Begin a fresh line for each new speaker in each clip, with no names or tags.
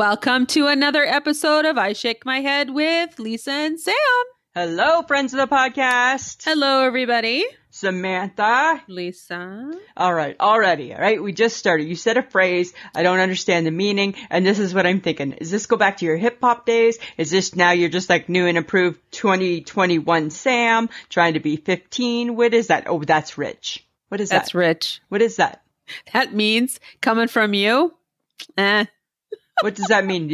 Welcome to another episode of I Shake My Head with Lisa and Sam.
Hello, friends of the podcast.
Hello, everybody.
Samantha.
Lisa.
All right, already. All right, we just started. You said a phrase. I don't understand the meaning. And this is what I'm thinking. Does this go back to your hip hop days? Is this now you're just like new and improved 2021 Sam trying to be 15? What is that? Oh, that's rich. What is that?
That's rich.
What is that?
That means coming from you.
What does that mean?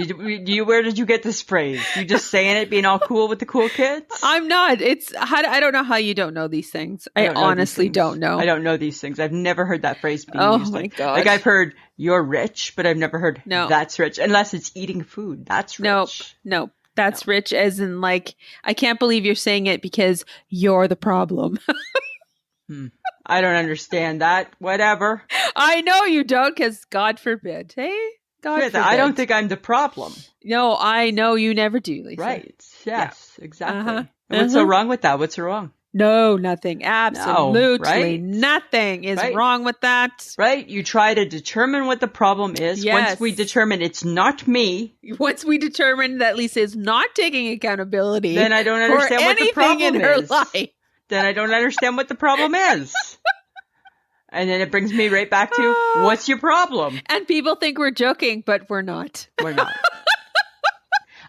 Where did you get this phrase? You just saying it, being all cool with the cool kids?
I'm not. I don't know how you don't know these things. I honestly don't know.
I don't know these things. I've never heard that phrase being used.
Oh my God.
Like I've heard you're rich, but I've never heard that's rich. Unless it's eating food. That's rich.
Nope. That's rich as in like, I can't believe you're saying it because you're the problem.
I don't understand that. Whatever.
I know you don't because God forbid. Hey? God forbid.
I don't think I'm the problem.
No, I know you never do, Lisa.
Right. Yes, exactly.
Uh-huh.
What's so wrong with that? What's wrong?
No, nothing. Absolutely nothing is wrong with that.
Right? You try to determine what the problem is.
Yes.
Once we determine it's not me.
Once we determine that Lisa is not taking accountability.
Then I don't understand what the problem
in her
is.
Life.
Then I don't understand what the problem is. And then it brings me right back to, what's your problem?
And people think we're joking, but we're not.
We're not.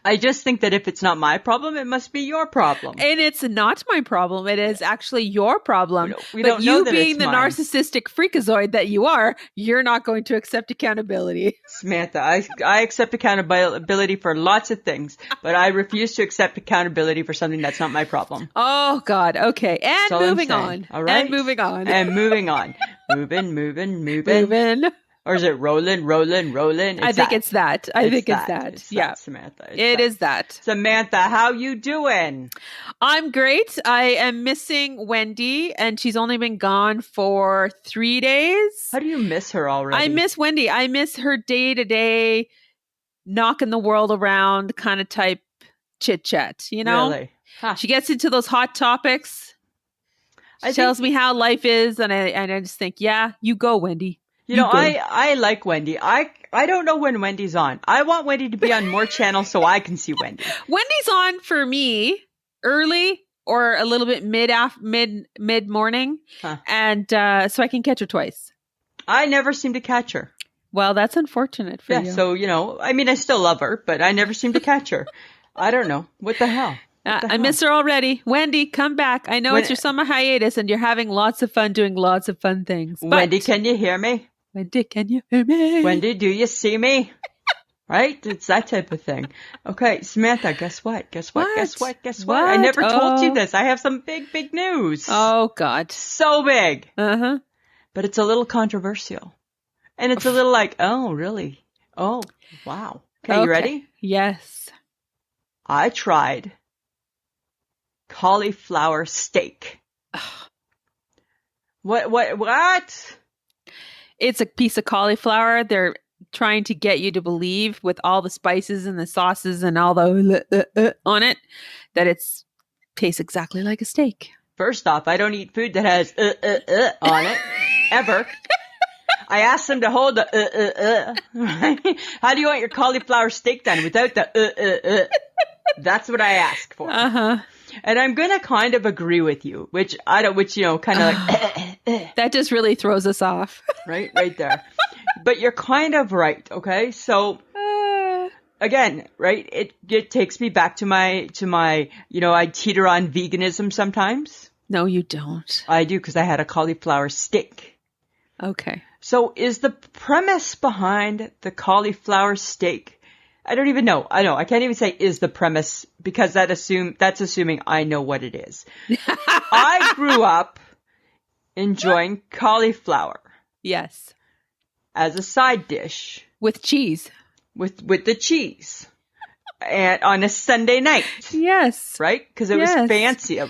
I just think that if it's not my problem, it must be your problem.
And it's not my problem. It is actually your problem.
We don't know that
being
it's
the
mine.
narcissistic freakazoid that you are, you're not going to accept accountability.
Samantha, I accept accountability for lots of things, but I refuse to accept accountability for something that's not my problem.
Oh, God. Okay. And moving on.
All right?
And moving on.
And moving on. Moving. Or is it rolling?
I think it's that. I think it's that.
It's
yeah.
that, Samantha.
It is that.
Samantha, how you doing?
I'm great. I am missing Wendy, and she's only been gone for 3 days.
How do you miss her already?
I miss Wendy. I miss her day-to-day, knocking the world around kind of type chit-chat, you know?
Really? Huh.
She gets into those hot topics. She tells me how life is, and I just think, yeah, you go, Wendy.
You know, I like Wendy. I don't know when Wendy's on. I want Wendy to be on more channels so I can see Wendy.
Wendy's on for me early or a little bit mid morning, and so I can catch her twice.
I never seem to catch her.
Well, that's unfortunate for you.
Yeah, so, you know, I mean, I still love her, but I never seem to catch her. I don't know. What the hell?
I miss her already. Wendy, come back. I know it's your summer hiatus and you're having lots of fun doing lots of fun things. But
Wendy, can you hear me?
Wendy, can you hear me?
Wendy, do you see me? Right? It's that type of thing. Okay, Samantha, guess what? Guess what? I never told you this. I have some big news.
Oh, God.
So big.
Uh-huh.
But it's a little controversial. And it's a little like, oh, really? Oh, wow. Okay, you ready?
Yes.
I tried cauliflower steak. What?
It's a piece of cauliflower. They're trying to get you to believe with all the spices and the sauces and all the on it that it's tastes exactly like a steak.
First off, I don't eat food that has on it ever. I asked them to hold the How do you want your cauliflower steak done without the That's what I asked for.
Uh-huh.
And I'm going to kind of agree with you, which you know, kind of like
that just really throws us off.
Right there. But you're kind of right, okay? So again, right? It takes me back to my, you know, I teeter on veganism sometimes.
No, you don't.
I do, because I had a cauliflower steak.
Okay.
So is the premise behind the cauliflower steak? I don't even know. I can't even say is the premise, because that's assuming I know what it is. I grew up enjoying cauliflower.
Yes.
As a side dish.
With cheese.
With the cheese. And on a Sunday night.
Yes.
Right? Because it was fancy. It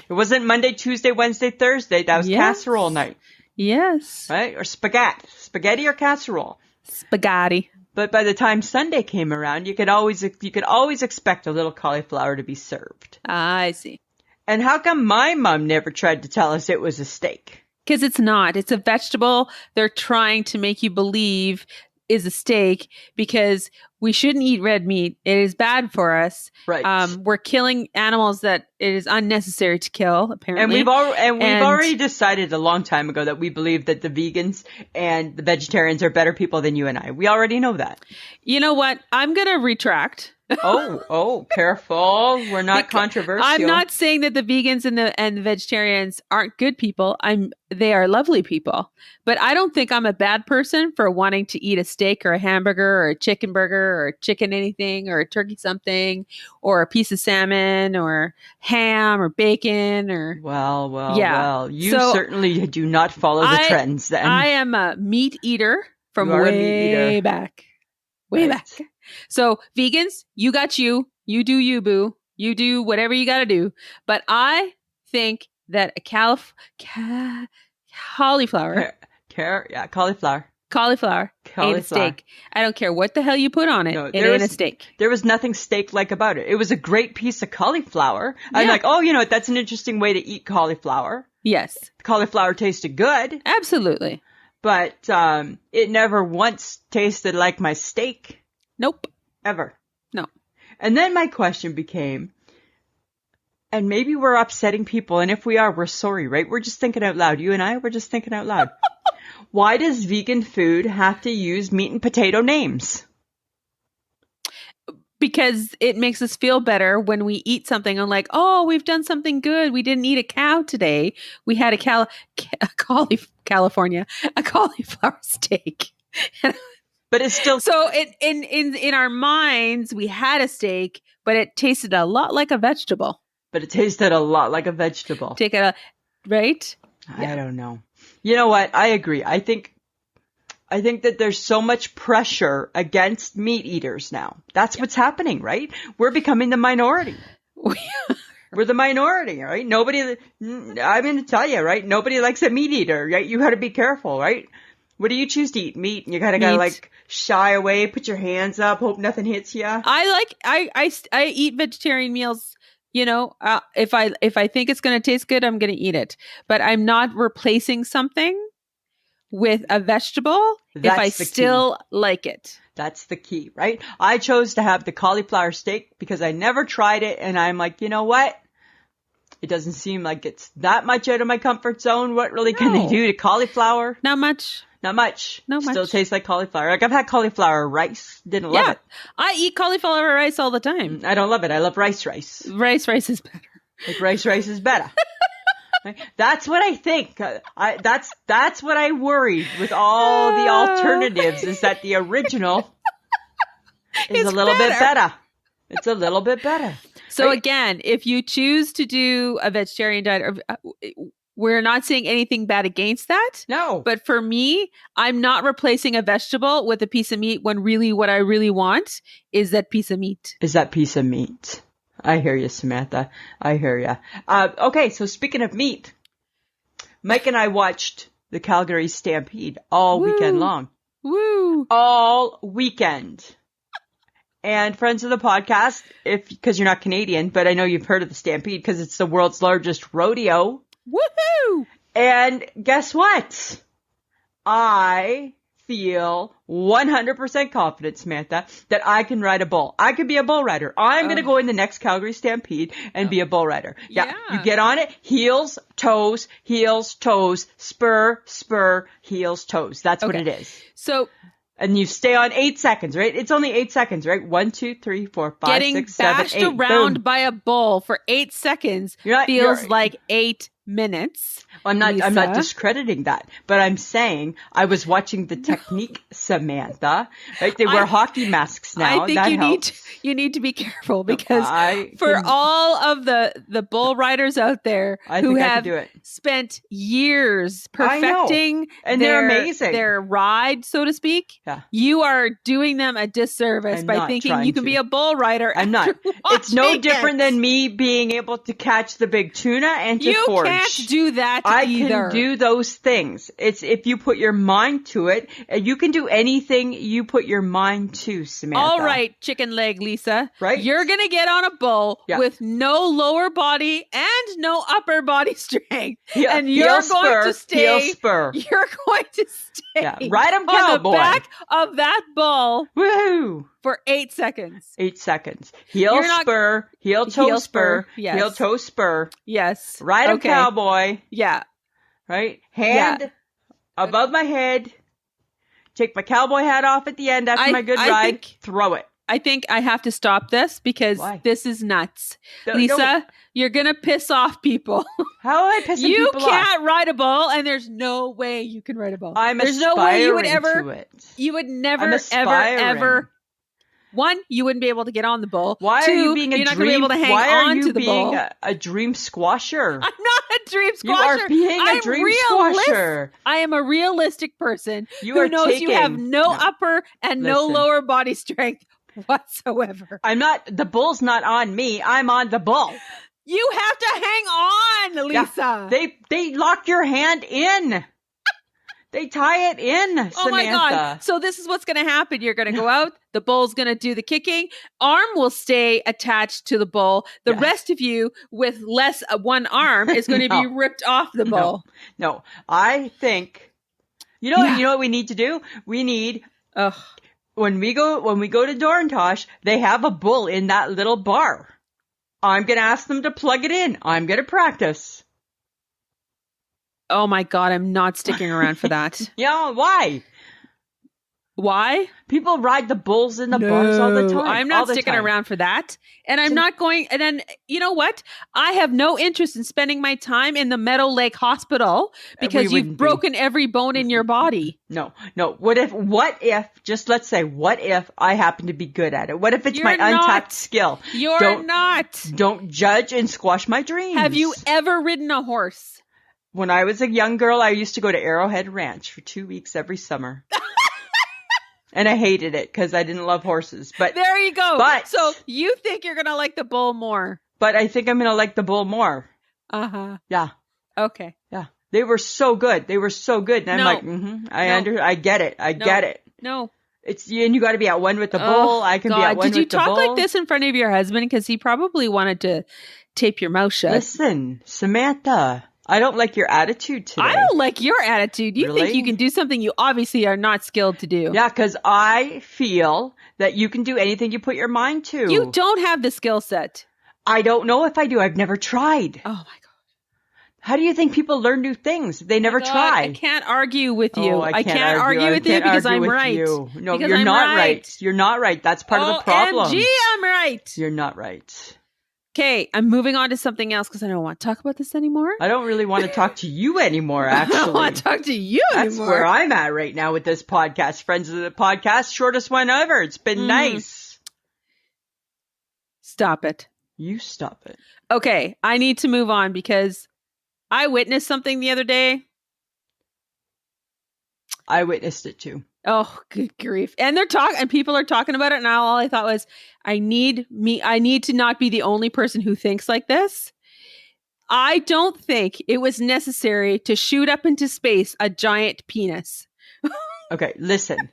wasn't Monday, Tuesday, Wednesday, Thursday. That was casserole night.
Yes.
Right? Or spaghetti. Spaghetti or casserole.
Spaghetti.
But by the time Sunday came around, you could always expect a little cauliflower to be served.
I see.
And how come my mom never tried to tell us it was a steak?
Because it's not. It's a vegetable. They're trying to make you believe is a steak because we shouldn't eat red meat. It is bad for us.
Right.
We're killing animals that it is unnecessary to kill, apparently.
We've already decided a long time ago that we believe that the vegans and the vegetarians are better people than you and I. We already know that.
You know what? I'm going to retract.
Oh, careful. We're not controversial.
I'm not saying that the vegans and the vegetarians aren't good people. They are lovely people. But I don't think I'm a bad person for wanting to eat a steak or a hamburger or a chicken burger or a chicken anything or a turkey something or a piece of salmon or ham or bacon or
Well. You certainly do not follow the trends then.
I am a meat eater from way back. Way back. So vegans, you got you do you, boo. You do whatever you got to do. But I think that a cauliflower. Cauliflower ain't a steak. I don't care what the hell you put on it. No, it ain't a steak.
There was nothing steak-like about it. It was a great piece of cauliflower. Yeah. I'm like, oh, you know what? That's an interesting way to eat cauliflower.
Yes.
Cauliflower tasted good.
Absolutely.
But it never once tasted like my steak.
Nope.
Ever.
No.
And then my question became, and maybe we're upsetting people, and if we are, we're sorry, right? We're just thinking out loud. You and I, we're just thinking out loud. Why does vegan food have to use meat and potato names?
Because it makes us feel better when we eat something and like, oh, we've done something good. We didn't eat a cow today. We had a cauliflower steak.
But it's still
so. In our minds, we had a steak, but it tasted a lot like a vegetable.
Take it
right?
I don't know. You know what? I agree. I think that there's so much pressure against meat eaters now. That's what's happening, right? We're becoming the minority. We're the minority, right? I'm going to tell you, right? Nobody likes a meat eater, right? You got to be careful, right? What do you choose to eat? Meat, and you gotta like shy away, put your hands up, hope nothing hits you.
I eat vegetarian meals. You know, if I think it's gonna taste good, I'm gonna eat it. But I'm not replacing something with a vegetable if I still like it.
That's the key, right? I chose to have the cauliflower steak because I never tried it, and I'm like, you know what? It doesn't seem like it's that much out of my comfort zone. What really can they do to cauliflower?
Not much.
Still tastes like cauliflower. Like I've had cauliflower rice. Didn't love it.
I eat cauliflower rice all the time.
I don't love it. I love rice.
Rice is better.
Like rice is better. That's what I think. That's what I worried with all the alternatives is that the original is a little bit better. It's a little bit better.
So again, if you choose to do a vegetarian diet, we're not saying anything bad against that.
No.
But for me, I'm not replacing a vegetable with a piece of meat when really what I really want is that piece of meat.
I hear you, Samantha. I hear you. Okay, so speaking of meat, Mike and I watched the Calgary Stampede all weekend long.
Woo!
All weekend. And friends of the podcast, because you're not Canadian, but I know you've heard of the Stampede because it's the world's largest rodeo.
Woohoo!
And guess what? I feel 100% confident, Samantha, that I can ride a bull. I could be a bull rider. I'm going to go in the next Calgary Stampede and be a bull rider. Yeah. You get on it, heels, toes, spur, heels, toes. That's what it is.
So...
And you stay on 8 seconds, right? It's only 8 seconds, right? 1, 2, 3, 4, 5, 6, 7, 8.
Getting bashed around by a bull for 8 seconds feels like 8 minutes.
I'm not discrediting that, but I'm saying I was watching the technique, Samantha. Right? They wear hockey masks now.
I think you need to be careful because all of the bull riders out there who have spent years perfecting
and they're amazing
their ride, so to speak.
Yeah.
You are doing them a disservice by thinking you can be a bull rider.
I'm not. It's no different than me being able to catch the big tuna and to forge.
You can't do that
I
either.
can do those things. It's if you put your mind to it. You can do anything you put your mind to, Samantha.
All right, chicken leg Lisa.
Right.
You're going to get on a bull
Yeah.
with no lower body and no upper body strength.
Yeah,
And you're going to stay.
Heel spur.
You're going to stay
Yeah, ride 'em,
on
cowboy.
the back of that bull
Woohoo!
for 8 seconds.
8 seconds. Heel
You're not-
spur, heel toe
Heel
spur,
spur, yes.
heel toe spur.
Yes.
Ride 'em,
Okay.
cowboy.
Yeah.
Right? Hand above my head. Take my cowboy hat off at the end after my good ride. Throw it.
I think I have to stop this because this is nuts. Lisa, you're going to piss off people.
How am I pissing
you
people off?
can't ride a bull, and there's no way you can ride a bull.
There's no way you would ever.
You would never, ever. One, you wouldn't be able to get on the bull.
Why
Two,
are you being a
you're
dream?
not going to be able to hang on to the bull.
Why are you being a dream squasher?
I'm not a dream squasher.
You are being a dream squasher.
I am a realistic person who knows you have no upper and no lower body strength whatsoever.
I'm not. The bull's not on me. I'm on the bull.
You have to hang on, Lisa.
Yeah, they lock your hand in. They tie it in, Samantha.
Oh my God. So this is what's going to happen. You're going to go out. The bull's going to do the kicking. Arm will stay attached to the bull. The rest of you with less one arm is going to be ripped off the bull.
No. I think, you know what we need to do? We need, when we go to Dorantosh, they have a bull in that little bar. I'm going to ask them to plug it in. I'm going to practice.
Oh my God, I'm not sticking around for that.
Yeah, why?
Why?
People ride the bulls in the bars all the time.
I'm not sticking around for that. And I'm not going. And then, you know what? I have no interest in spending my time in the Meadow Lake Hospital because you've broken every bone in your body.
No. What if, just let's say, what if I happen to be good at it? What if it's my untapped skill?
You're not.
Don't judge and squash my dreams.
Have you ever ridden a horse?
When I was a young girl, I used to go to Arrowhead Ranch for 2 weeks every summer. And I hated it because I didn't love horses. But
there you go. So you think you're going to like the bull more.
But I think I'm going to like the bull more.
Uh-huh.
Yeah.
Okay.
Yeah. They were so good. And I'm like, I get it. I get it.
No.
And you got to be at one with the bull. I can be at one with the bull.
Did you talk like this in front of your husband? Because he probably wanted to tape your mouth shut.
Listen, Samantha. I don't like your attitude today.
I don't like your attitude. You think you can do something you obviously are not skilled to do.
Yeah, because I feel that you can do anything you put your mind to.
You don't have the skill set.
I don't know if I do. I've never tried.
Oh, my God.
How do you think people learn new things? They never try.
I can't argue with you.
I
can't argue with you because I'm right.
No, you're not right. You're not right. That's part of the problem.
OMG, I'm right.
You're not right.
Okay, I'm moving on to something else because I don't want to talk about this anymore.
I don't really want to talk to you anymore, actually.
I don't want to talk to you anymore.
That's where I'm at right now with this podcast. Friends of the podcast, shortest one ever. It's been nice.
Stop it.
You stop it.
Okay, I need to move on because I witnessed something the other day.
I witnessed it too.
Oh, good grief. And people are talking about it. And all I thought was, I need to not be the only person who thinks like this. I don't think it was necessary to shoot up into space a giant penis.
Okay, listen,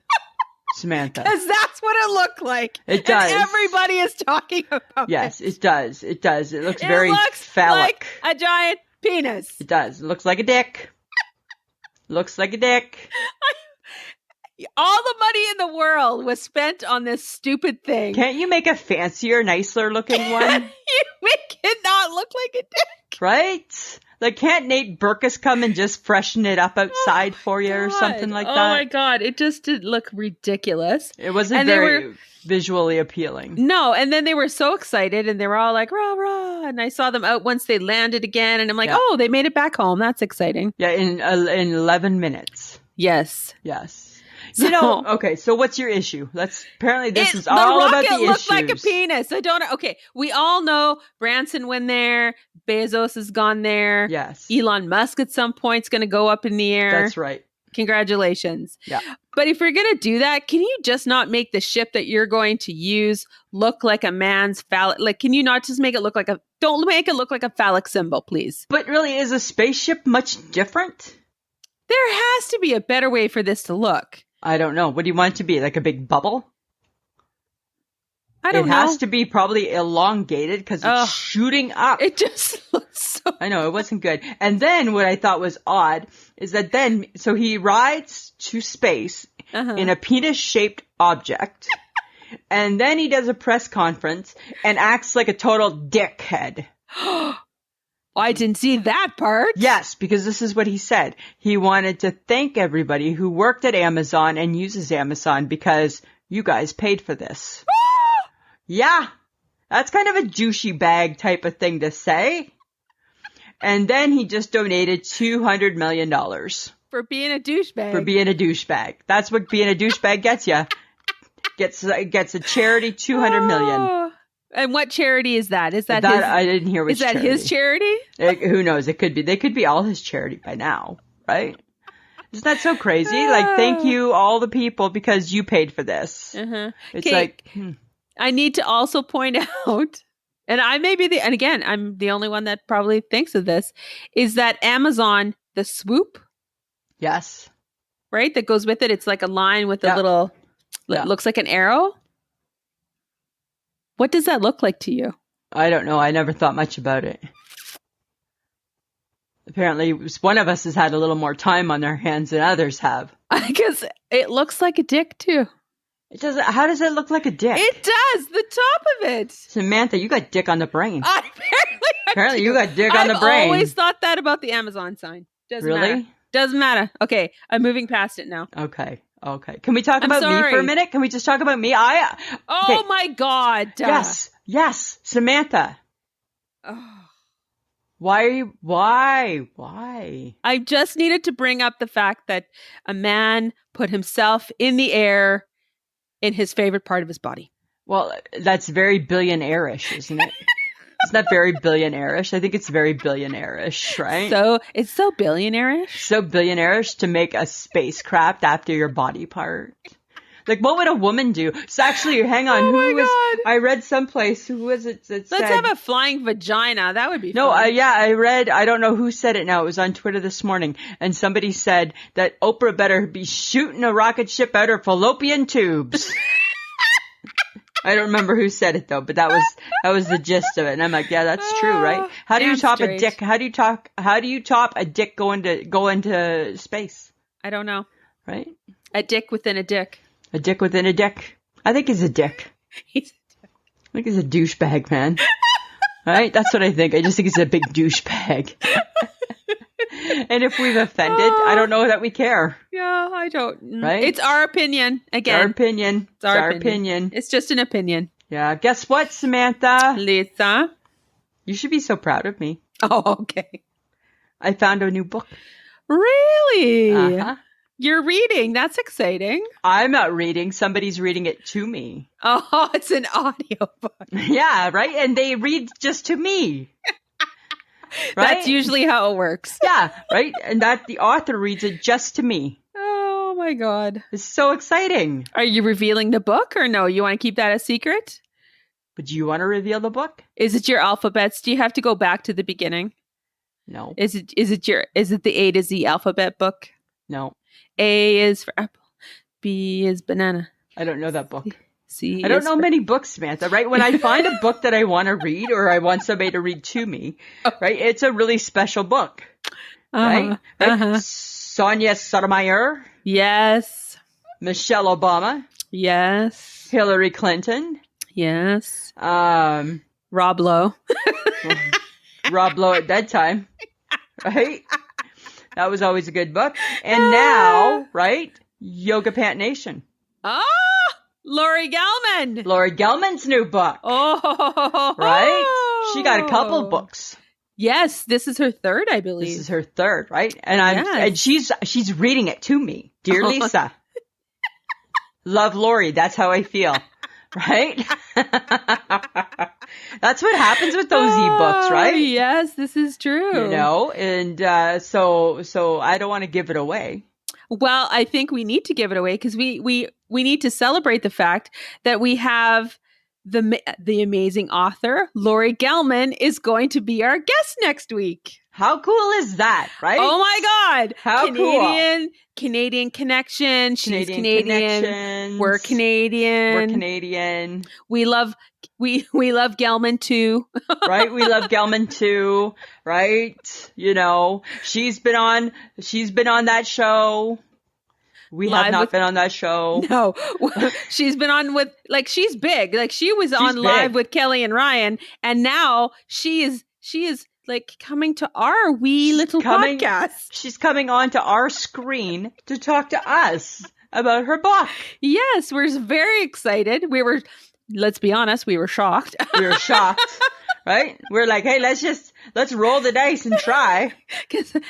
Samantha.
Because that's what it looked like.
It does.
And everybody is talking about it.
Yes, it does. It does. It looks very phallic.
Like a giant penis.
It does. It looks like a dick. Looks like a dick.
All the money in the world was spent on this stupid thing.
Can't you make a fancier, nicer looking one?
You make it not look like a dick.
Right? Like, can't Nate Berkus come and just freshen it up outside for you or something like that?
Oh my God. It just did look ridiculous.
It wasn't very visually appealing.
No. And then they were so excited and they were all like, rah, rah. And I saw them out once they landed again. And I'm like, oh, they made it back home. That's exciting.
Yeah. In 11 minutes.
Yes.
You know, okay, so what's your issue? Apparently this is all about the issues. The rocket looked like a penis. Okay, we all know Branson went there. Bezos has gone there. Yes.
Elon Musk at some point is going to go up in the air.
That's right.
Congratulations.
Yeah.
But if you're going to do that, can you just not make the ship that you're going to use look like a man's phallic? Like, can you not just make it look like don't make it look like a phallic symbol, please?
But really, is a spaceship much different?
There has to be a better way for this to look.
I don't know. What do you want it to be? Like a big bubble?
I don't
It
know.
has to be probably elongated because
Ugh.
it's shooting up.
It just looks so.
I know, it wasn't good. And then what I thought was odd is that then, so he rides to space in a penis-shaped object, and then he does a press conference and acts like a total dickhead.
I didn't see that part.
Yes, because this is what he said. He wanted to thank everybody who worked at Amazon and uses Amazon because you guys paid for this. Yeah, that's kind of a douchey bag type of thing to say. And then he just donated $200 million.
For being a douchebag.
For being a douchebag. That's what being a douchebag gets you. Gets a charity $200 million.
Oh. And what charity is that? Is that,
That I didn't hear which
Is that
charity.
his charity?
Who knows? It could be. They could be all his charity by now, right? Isn't that so crazy? Like, thank you all the people because you paid for this. It's like...
I need to also point out, and I may be and again, I'm the only one that probably thinks of this, is that Amazon, the swoop,
Yes.
right? That goes with it. It's like a line with a little, looks like an arrow. What does that look like to you?
I don't know. I never thought much about it. Apparently, one of us has had a little more time on their hands than others have.
Because it looks like a dick too.
It doesn't. How does it look like a dick?
It does. The top of it.
Samantha, you got dick on the brain.
Apparently
you got dick on the brain.
I've always thought that about the Amazon sign. Doesn't matter. Doesn't matter. Okay, I'm moving past it now.
Okay. Can we talk about me for a minute? Can we just talk about me? Oh
my God.
Yes, Samantha.
Oh.
Why?
I just needed to bring up the fact that a man put himself in the air in his favorite part of his body.
Well, that's very billionaire-ish, isn't it? Isn't that very billionaire-ish? I think it's very billionaire-ish, right?
So it's so billionaire-ish?
So billionaire-ish to make a spacecraft after your body part. Like, what would a woman do? So actually, hang on. I read someplace, who was it that said...
Let's have a flying vagina. That would be fun.
No, I read, I don't know who said it now. It was on Twitter this morning. And somebody said that Oprah better be shooting a rocket ship out her fallopian tubes. I don't remember who said it though, but that was the gist of it. And I'm like, yeah, that's true, right? How do you top a dick? How do you top a dick go into space?
I don't know.
Right?
A dick within a dick.
A dick within a dick. I think he's a dick. I think he's a douchebag, man. Right? That's what I think. I just think he's a big douchebag. And if we've offended, I don't know that we care.
Yeah, I don't.
Right?
It's our opinion. Again.
It's our opinion. It's our opinion.
It's just an opinion.
Yeah. Guess what, Samantha?
Lisa?
You should be so proud of me.
Oh, okay.
I found a new book.
Really?
Uh-huh.
You're reading. That's exciting.
I'm not reading. Somebody's reading it to me.
Oh, it's an audiobook.
Yeah, right? And they read just to me. Right?
That's usually how it works.
Yeah, right? And that the author reads it just to me.
Oh my God.
It's so exciting.
Are you revealing the book or no? You want to keep that a secret?
But do you want to reveal the book?
Is it your alphabets? Do you have to go back to the beginning?
No.
Is it the A to Z alphabet book?
No.
A is for apple. B is banana.
I don't know that book.
C
I don't know many books, Samantha, right? When I find a book that I want to read or I want somebody to read to me, right? It's a really special book, right? Sonia Sotomayor.
Yes.
Michelle Obama.
Yes.
Hillary Clinton.
Yes.
Rob
Lowe.
Rob Lowe at bedtime, right? That was always a good book. And now, right? Yoga Pant Nation.
Ah, Laurie Gelman.
Laurie Gelman's new book.
Oh,
right? She got a couple books.
Yes, this is her third, I believe.
This is her third, right? And and she's reading it to me. Dear Lisa. Love Laurie. That's how I feel. Right? That's what happens with those ebooks, right?
Yes, this is true.
You know, and so I don't want to give it away.
Well, I think we need to give it away because we need to celebrate the fact that we have the amazing author Laurie Gelman is going to be our guest next week.
How cool is that, right?
Oh my God.
How
Canadian connection. She's Canadian.
Connections.
We're Canadian.
We're Canadian.
We love Gelman too.
Right? We love Gelman too, right? You know, she's been on that show. We have not been on that show.
No, she's been on with, like, she's big. Like, she was on live with Kelly and Ryan, and now she is like coming to our wee little podcast.
She's coming onto our screen to talk to us about her book.
Yes, we're very excited. Let's be honest, we were shocked.
We were shocked. Right? We're like, hey, let's roll the dice and try.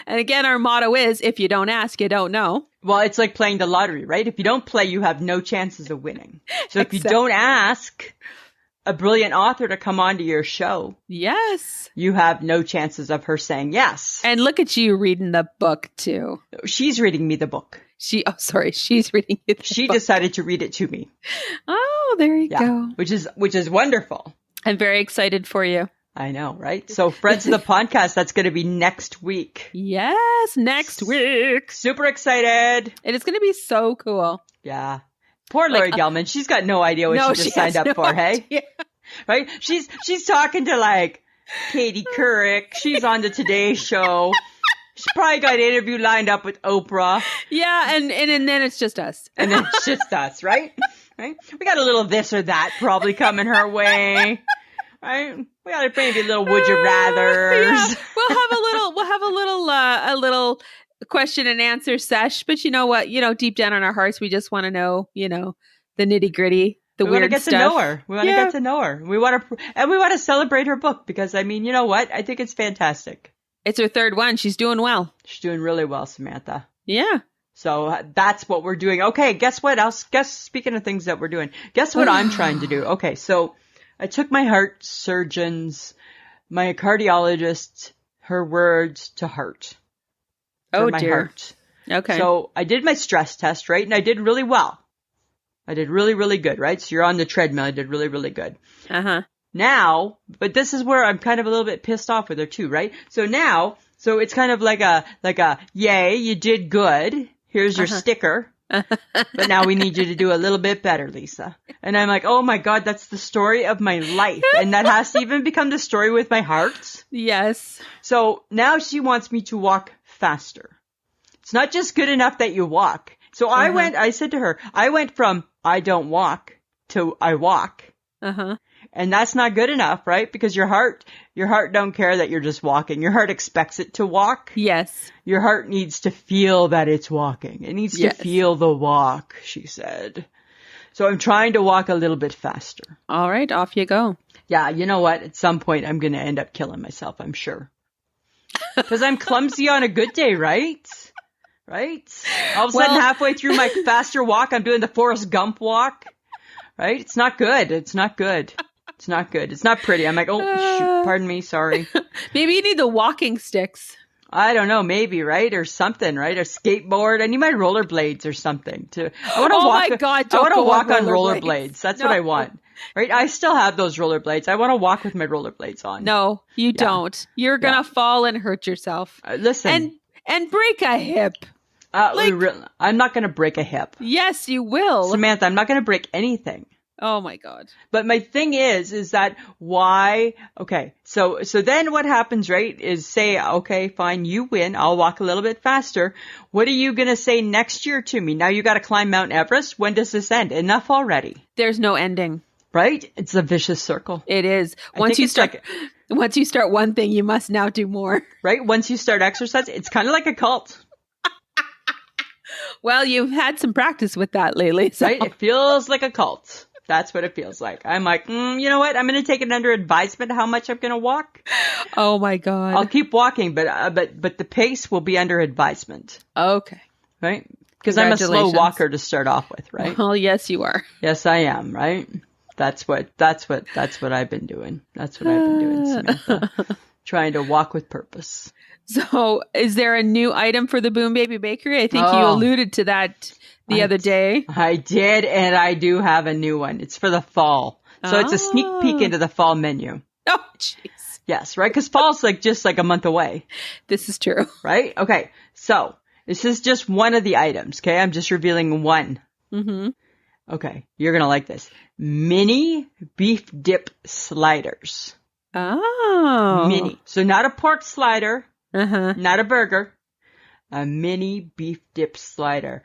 And again, our motto is, if you don't ask, you don't know.
Well, it's like playing the lottery, right? If you don't play, you have no chances of winning. So if you don't ask a brilliant author to come onto your show,
yes,
you have no chances of her saying yes.
And look at you reading the book too.
She's reading me the book.
She's reading you the book.
She decided to read it to me.
Oh, there you go.
Which is wonderful.
I'm very excited for you.
I know, right? So Friends of the Podcast, that's going to be next week.
Yes, next week.
Super excited.
It is going to be so cool.
Yeah. Poor Laurie Gelman. She's got no idea what she just signed up for,
idea.
Hey? Right? She's talking to like Katie Couric. She's on the Today Show. She probably got an interview lined up with Oprah.
Yeah, and then it's just us.
And then it's just us, right? Right? We got a little this or that probably coming her way. Right? We got maybe a little would you rathers.
Yeah. We'll have a little question and answer sesh, but you know what? You know, deep down in our hearts, we just want to know, you know, the nitty gritty, the weird stuff.
We want to get to know her. We want to get to know her. We want to celebrate her book because, I mean, you know what? I think it's fantastic.
It's her third one. She's doing well.
She's doing really well, Samantha.
Yeah.
So that's what we're doing. Okay, guess what else? Speaking of things that we're doing, guess what I'm trying to do? Okay, so I took my heart surgeon's, my cardiologist, her words to heart.
Oh,
my
dear.
Heart.
Okay.
So I did my stress test, right? And I did really well. I did really, really good, right? So you're on the treadmill. I did really, really good.
Uh-huh.
Now, but this is where I'm kind of a little bit pissed off with her too, right? So it's kind of like a, yay, you did good. Here's your sticker. But now we need you to do a little bit better, Lisa. And I'm like, oh my God, that's the story of my life. And that has to even become the story with my heart.
Yes.
So now she wants me to walk faster. It's not just good enough that you walk. So I said to her, I went from I don't walk to I walk.
Uh-huh.
And that's not good enough, right? Because your heart don't care that you're just walking. Your heart expects it to walk.
Yes.
Your heart needs to feel that it's walking. It needs to feel the walk, she said. So I'm trying to walk a little bit faster.
All right, off you go.
Yeah, you know what? At some point, I'm going to end up killing myself, I'm sure. Because I'm clumsy on a good day, right? Right? All of a sudden, halfway through my faster walk, I'm doing the Forrest Gump walk. Right? It's not good. It's not good. It's not good. It's not pretty. I'm like, oh, shoot, pardon me. Sorry.
Maybe you need the walking sticks.
I don't know. Maybe, right? Or something, right? A skateboard. I need my rollerblades or something. I want to walk.
My God,
I want to walk on
rollerblades.
rollerblades. That's what I want. Right? I still have those rollerblades. I want to walk with my rollerblades on.
No, you don't. You're going to fall and hurt yourself.
Listen.
And break a hip.
I'm not going to break a hip.
Yes, you will.
Samantha, I'm not going to break anything.
Oh my God.
But my thing is that why? Okay. So then what happens, right, is say, okay, fine, you win. I'll walk a little bit faster. What are you going to say next year to me? Now you got to climb Mount Everest. When does this end? Enough already.
There's no ending.
Right? It's a vicious circle.
It is. Once you start one thing, you must now do more.
Right? Once you start exercise, it's kind of like a cult.
Well, you've had some practice with that lately. So.
Right? It feels like a cult. That's what it feels like. I'm like, you know what? I'm going to take it under advisement how much I'm going to walk.
Oh my God.
I'll keep walking, but the pace will be under advisement.
Okay.
Right? Because I'm a slow walker to start off with, right?
Well, yes, you are.
Yes, I am, right? That's what I've been doing. That's what I've been doing, Samantha. Trying to walk with purpose.
So, is there a new item for the Boom Baby Bakery? I think you alluded to that the other day.
I did, and I do have a new one. It's for the fall. So it's a sneak peek into the fall menu.
Oh, jeez.
Yes, right? Because fall's like just like a month away,
This is true.
right? Okay, so this is just one of the items, okay? I'm just revealing one.
Mm-hmm.
Okay, you're going to like this. Mini beef dip sliders.
Oh.
Mini. So not a pork slider,
Uh-huh.
not a burger, a mini beef dip slider.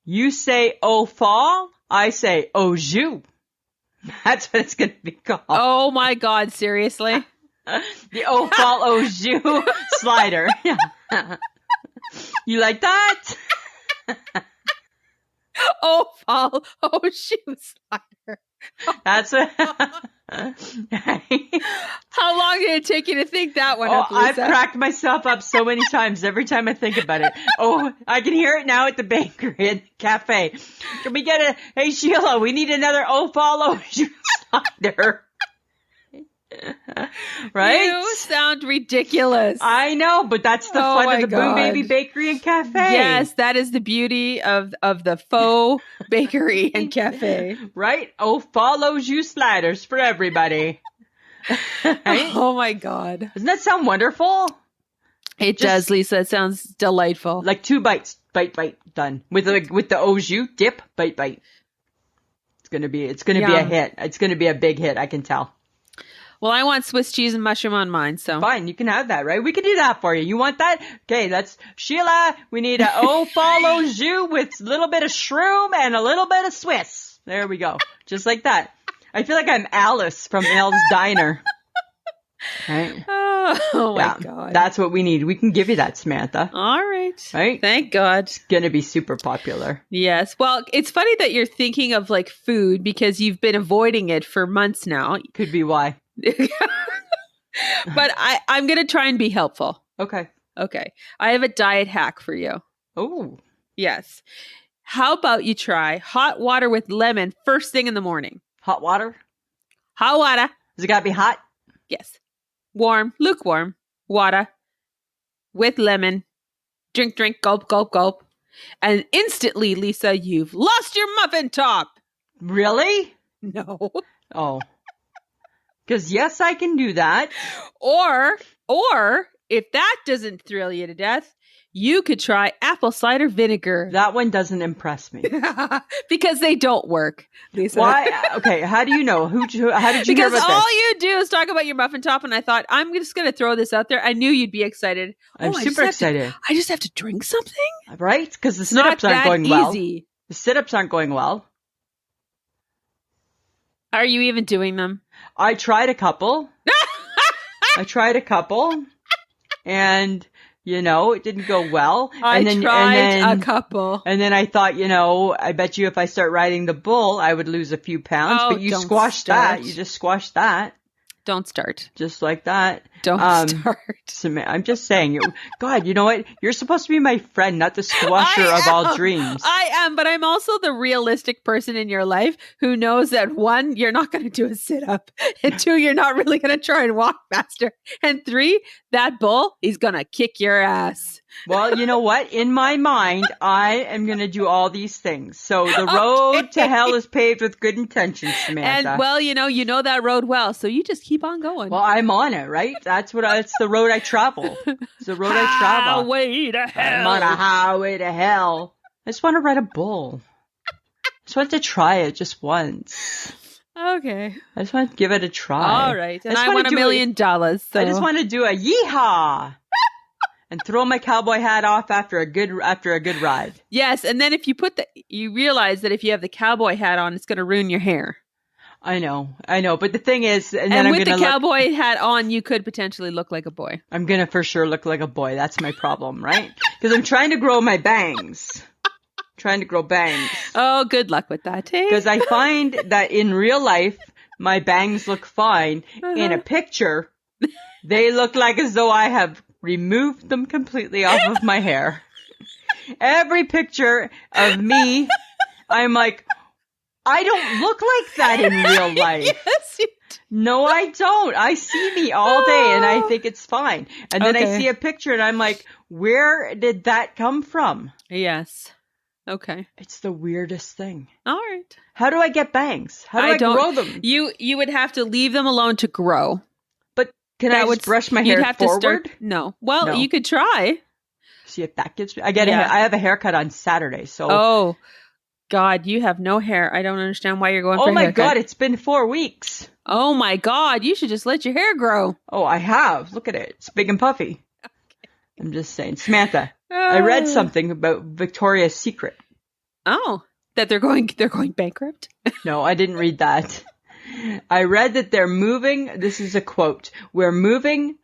You say au fall, I say au jus. That's what it's going to be called.
Oh my God, seriously?
The au fall au jus slider. You like that?
Oh, fall. Oh, shoe slider.
That's what.
How long did it take you to think that one up,
I've
Lisa?
cracked myself up so many times every time I think about it. Oh, I can hear it now at the bakery and cafe. Can we get a, hey Sheila, we need another au follow slider. Right?
You sound ridiculous.
I know, but that's the
Oh
fun
my
of the Boom
God.
Baby Bakery and Cafe.
Yes, that is the beauty of the faux bakery and cafe.
Right? Oh, follow you sliders for everybody. Right?
Oh my God.
Doesn't that sound wonderful?
It does, Lisa. It sounds delightful.
Like 2 bites, bite, done. With the au jus, dip, bite. It's gonna be a hit. It's gonna be a big hit, I can tell.
Well, I want Swiss cheese and mushroom on mine, so.
Fine, you can have that, right? We can do that for you. You want that? Okay, that's Sheila. We need a au follow jus with a little bit of shroom and a little bit of Swiss. There we go. Just like that. I feel like I'm Alice from Elle's Diner. Right?
Oh my God.
That's what we need. We can give you that, Samantha.
All right.
Right?
Thank God.
It's gonna be super popular.
Yes. Well, it's funny that you're thinking of like food because you've been avoiding it for months now.
Could be why.
But I'm going to try and be helpful.
Okay.
Okay. I have a diet hack for you.
Oh.
Yes. How about you try hot water with lemon first thing in the morning?
Hot water?
Hot water.
Does it gotta be hot?
Yes. Warm, lukewarm water with lemon. Drink, gulp, gulp, gulp. And instantly, Lisa, you've lost your muffin top.
Really?
No.
Oh. Because yes, I can do that.
Or if that doesn't thrill you to death, you could try apple cider vinegar.
That one doesn't impress me.
Because they don't work, Lisa.
Why? Okay, how do you know? How did you hear
Because
about
all
this?
you do is talk about your muffin top, and I thought, I'm just going to throw this out there. I knew you'd be excited.
I'm super excited.
I just have to drink something?
Right? Because the
It's not
sit-ups aren't
that
going well.
easy.
The sit-ups aren't going well.
Are you even doing them?
I tried a couple. And, it didn't go well.
I tried a couple.
And then I thought, I bet you if I start riding the bull, I would lose a few pounds.
Oh,
But you
don't
squashed
start.
that. You just squashed that.
Don't start.
Just like that.
Don't start.
I'm just saying, God, you know what? You're supposed to be my friend, not the squasher of all dreams.
I am, but I'm also the realistic person in your life who knows that 1, you're not going to do a sit up, and 2, you're not really going to try and walk faster, and 3, that bull, he's going to kick your ass.
Well, you know what? In my mind, I am going to do all these things. So the road to hell is paved with good intentions, Samantha.
And well, you know that road well, so you just keep on going.
Well, I'm on it, right? It's the road I travel. It's the road I travel.
Highway to hell.
I'm on a highway to hell. I just want to ride a bull. I just want to try it just once.
Okay.
I just want to give it a try.
All right. And I want $1 million. So.
I just want to do a yeehaw and throw my cowboy hat off after a good ride.
Yes, and then if you you realize that if you have the cowboy hat on, it's going to ruin your hair.
I know. But the thing is, and
with the cowboy hat on, you could potentially look like a boy.
I'm going to for sure look like a boy. That's my problem, right? Because I'm trying to grow my bangs.
Oh, good luck with that, eh?
Because I find that in real life, my bangs look fine. In a picture, they look like as though I have removed them completely off of my hair. Every picture of me, I'm like, I don't look like that in real life.
Yes, you do.
No, I don't. I see me all day and I think it's fine. And then I see a picture and I'm like, where did that come from?
Yes. Okay.
It's the weirdest thing.
All right.
How do I get bangs? How do I grow them?
You would have to leave them alone to grow.
Can I just brush my hair forward?
No. Well,
No.
you could try.
See if that gives me. I have a haircut on Saturday, so.
Oh, God, you have no hair. I don't understand why you're going for a
Oh my
haircut.
God, it's been 4 weeks.
Oh my God, you should just let your hair grow.
Oh, I have. Look at it. It's big and puffy. Okay. I'm just saying. Samantha, I read something about Victoria's Secret.
Oh, that they're going bankrupt?
No, I didn't read that. I read that they're moving. This is a quote. We're moving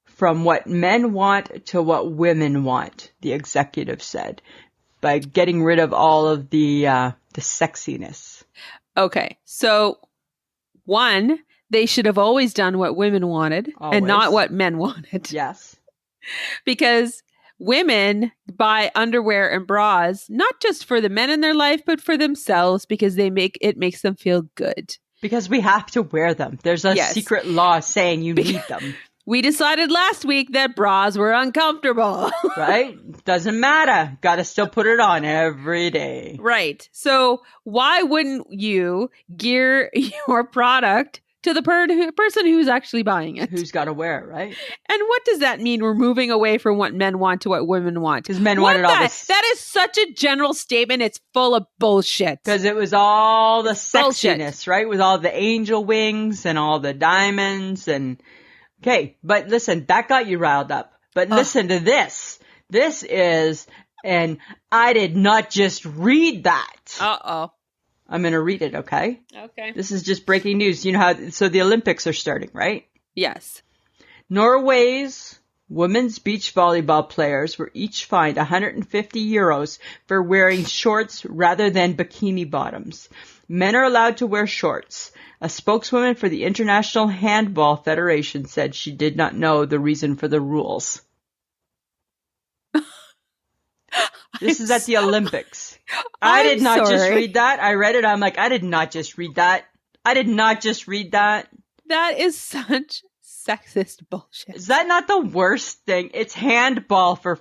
from what men want to what women want, the executive said, by getting rid of all of the sexiness.
Okay. So, one, they should have always done what women wanted and not what men wanted.
Yes.
Because women buy underwear and bras, not just for the men in their life, but for themselves, because it makes them feel good.
Because we have to wear them. There's a secret law saying you need them.
We decided last week that bras were uncomfortable.
Right? Doesn't matter. Got to still put it on every day.
Right. So why wouldn't you gear your product to the person who's actually buying it?
Who's got to wear it, right?
And what does that mean? We're moving away from what men want to what women want.
Because men wanted all this.
That is such a general statement. It's full of bullshit.
Because it was all the sexiness,
bullshit.
Right? With all the angel wings and all the diamonds and... Okay, but listen, that got you riled up. But listen to this. This is, and I did not just read that.
Uh-oh.
I'm going to read it, okay?
Okay.
This is just breaking news. You know how, so the Olympics are starting, right?
Yes.
Norway's women's beach volleyball players were each fined 150 euros for wearing shorts rather than bikini bottoms. Men are allowed to wear shorts. A spokeswoman for the International Handball Federation said she did not know the reason for the rules. This is at the Olympics. I did not just read that. I read it. I'm like, I did not just read that. I did not just read that.
That is such sexist bullshit.
Is that not the worst thing? It's handball for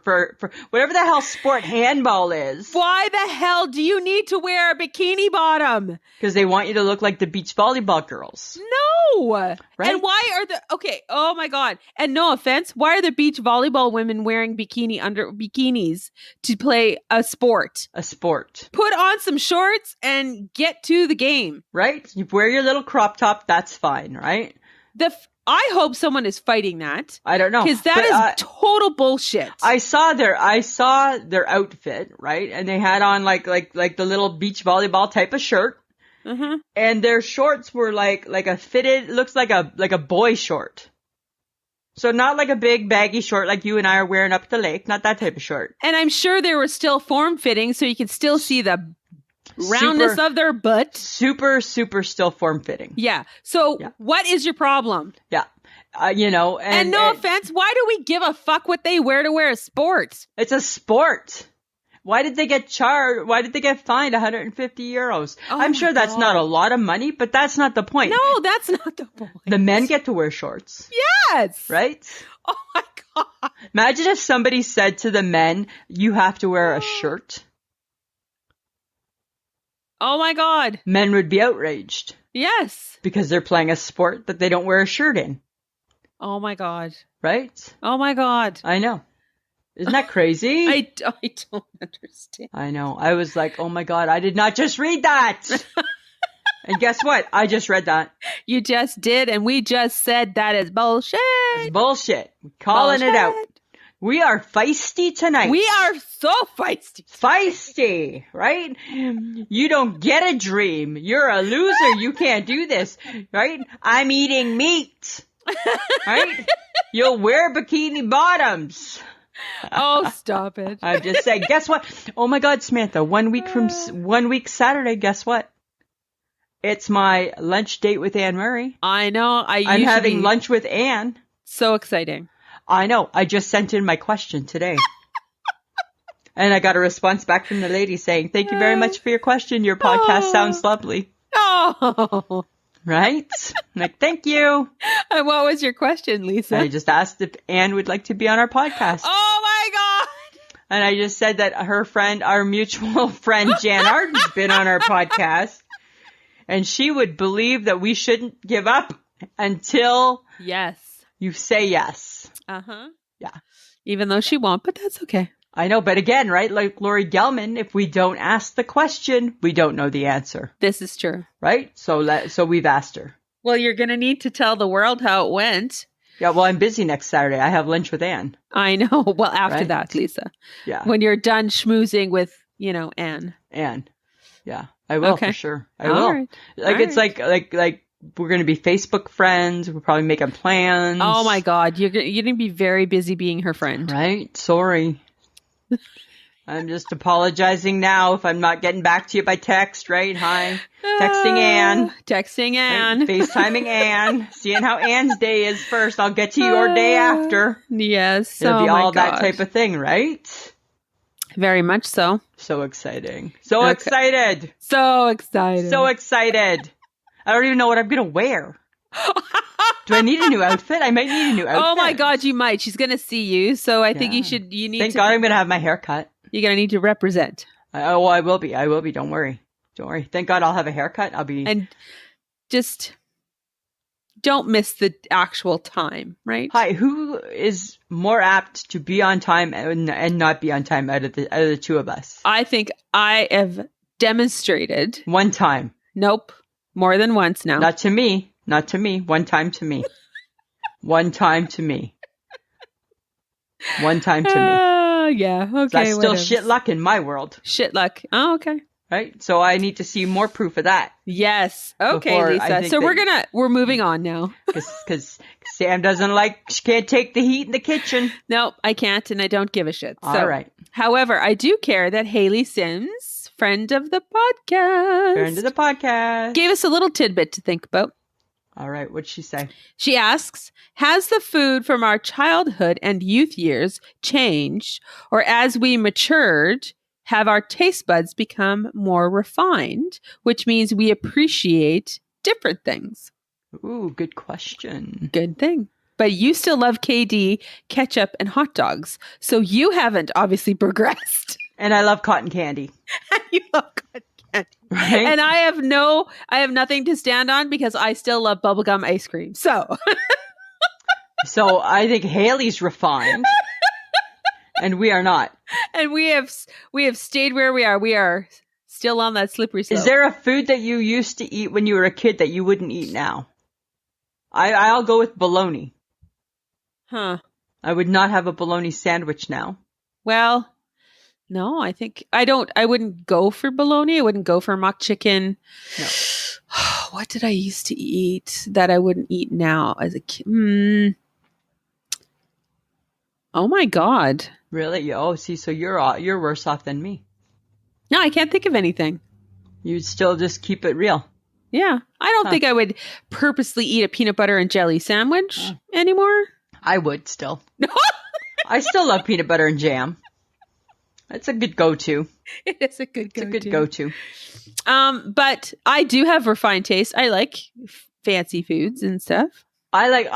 whatever the hell sport handball is.
Why the hell do you need to wear a bikini bottom?
Because they want you to look like the beach volleyball girls.
No.
Right?
And why are oh my God. And no offense, why are the beach volleyball women wearing bikinis to play a sport?
A sport.
Put on some shorts and get to the game.
Right? You wear your little crop top, that's fine, right?
I hope someone is fighting that.
I don't know.
Because that is total bullshit.
I saw their outfit, right? And they had on like the little beach volleyball type of shirt. Mm-hmm. And their shorts were like a fitted, looks like a boy short. So not like a big baggy short like you and I are wearing up at the lake, not that type of short.
And I'm sure they were still form fitting, so you could still see the roundness of their butt.
Super still form fitting.
Yeah. So what is your problem?
Yeah. And
no offense, why do we give a fuck what they wear to wear a sport?
It's a sport. Why did they get charged? Why did they get fined 150 euros? I'm sure that's not a lot of money, but that's not the point.
No, that's not the point.
The men get to wear shorts.
Yes.
Right?
Oh my God.
Imagine if somebody said to the men, you have to wear a shirt.
Oh my God.
Men would be outraged.
Yes.
Because they're playing a sport that they don't wear a shirt in.
Oh my God.
Right?
Oh my God.
I know. Isn't that crazy?
I don't understand.
I know. I was like, oh my God, I did not just read that. And guess what? I just read that.
You just did, and we just said that is bullshit.
It's bullshit. We're calling it out. We are feisty tonight.
We are so feisty.
Feisty, right? You don't get a dream. You're a loser. You can't do this, right? I'm eating meat, right? You'll wear bikini bottoms.
Oh, stop it.
I'm just saying, guess what? Oh my God, Samantha, 1 week Saturday, guess what? It's my lunch date with Anne Murray.
I know.
I'm having lunch with Anne.
So exciting.
I know. I just sent in my question today. And I got a response back from the lady saying, thank you very much for your question. Your podcast sounds lovely.
Oh.
Right? I'm like, thank you.
And what was your question, Lisa?
I just asked if Anne would like to be on our podcast.
Oh my God.
And I just said that her friend, our mutual friend, Jan Arden's been on our podcast. And she would believe that we shouldn't give up until...
Yes.
You say yes.
Uh-huh.
Yeah.
Even though she won't, but that's okay.
I know, but again, right, like Laurie Gelman, if we don't ask the question, we don't know the answer.
This is true.
Right? So we've asked her.
Well, you're going to need to tell the world how it went.
Yeah, well, I'm busy next Saturday. I have lunch with Anne.
I know. Well, after
Right?
that, Lisa.
Yeah.
When you're done schmoozing with, Anne.
Anne. Yeah, I will
Okay.
for sure. I
All
will.
right.
Like,
All
it's like we're going to be Facebook friends. We're probably making plans.
Oh my God. You're going to be very busy being her friend.
Right? Sorry. I'm just apologizing now if I'm not getting back to you by text, right? Hi. Texting Anne.
Texting Anne.
Right? FaceTiming Anne. Seeing how Anne's day is first. I'll get to your day after.
Yes.
It'll be
my
all that
gosh.
type of thing, right?
Very much so.
So exciting. So
Okay.
excited.
So excited.
So excited. I don't even know what I'm going to wear. Do I need a new outfit? I might need a new outfit.
Oh my God, you might. She's going to see you. So I think
Yeah.
you need
Thank
to.
God I'm going to have my hair cut.
You're going to need to represent.
I will be. I will be. Don't worry. Don't worry. Thank God I'll have a haircut. I'll be.
And just don't miss the actual time, right?
Hi, who is more apt to be on time and not be on time out of the two of us?
I think I have demonstrated.
One time.
Nope. More than once now.
Not to me. Not to me. One time to me. One time to me. One time to me.
Yeah. Okay.
So that's still
whatever.
shit luck in my world.
Shit luck. Oh, okay.
Right? So I need to see more proof of that.
Yes. Okay,
Before I
Lisa.
think
So
that-
we're moving on now.
Because Sam she can't take the heat in the kitchen.
No, I can't, and I don't give a shit.
All right.
However, I do care that Haley Sims, friend of the podcast,
Turn to the podcast.
gave us a little tidbit to think about.
All right. What'd she say?
She asks, has the food from our childhood and youth years changed, or as we matured, have our taste buds become more refined, which means we appreciate different things?
Ooh, good question.
Good thing. But you still love KD, ketchup, and hot dogs. So you haven't obviously progressed.
And I love cotton candy.
You love cotton candy.
Right?
And I have nothing to stand on because I still love bubblegum ice cream. So
So I think Haley's refined. And we are not.
and we have stayed where we are. We are still on that slippery slope.
Is there a food that you used to eat when you were a kid that you wouldn't eat now? I'll go with bologna.
Huh.
I would not have a bologna sandwich now.
Well, no, I wouldn't go for bologna. I wouldn't go for mock chicken.
No.
What did I used to eat that I wouldn't eat now as a kid? Oh my God.
Really? Oh, see, so you're worse off than me.
No, I can't think of anything.
You'd still just keep it real.
Yeah. I don't think I would purposely eat a peanut butter and jelly sandwich anymore.
I would still. I still love peanut butter and jam. It's a good go-to.
It is a good go-to.
It's a good go-to.
But I do have refined taste. I like fancy foods and stuff.
I like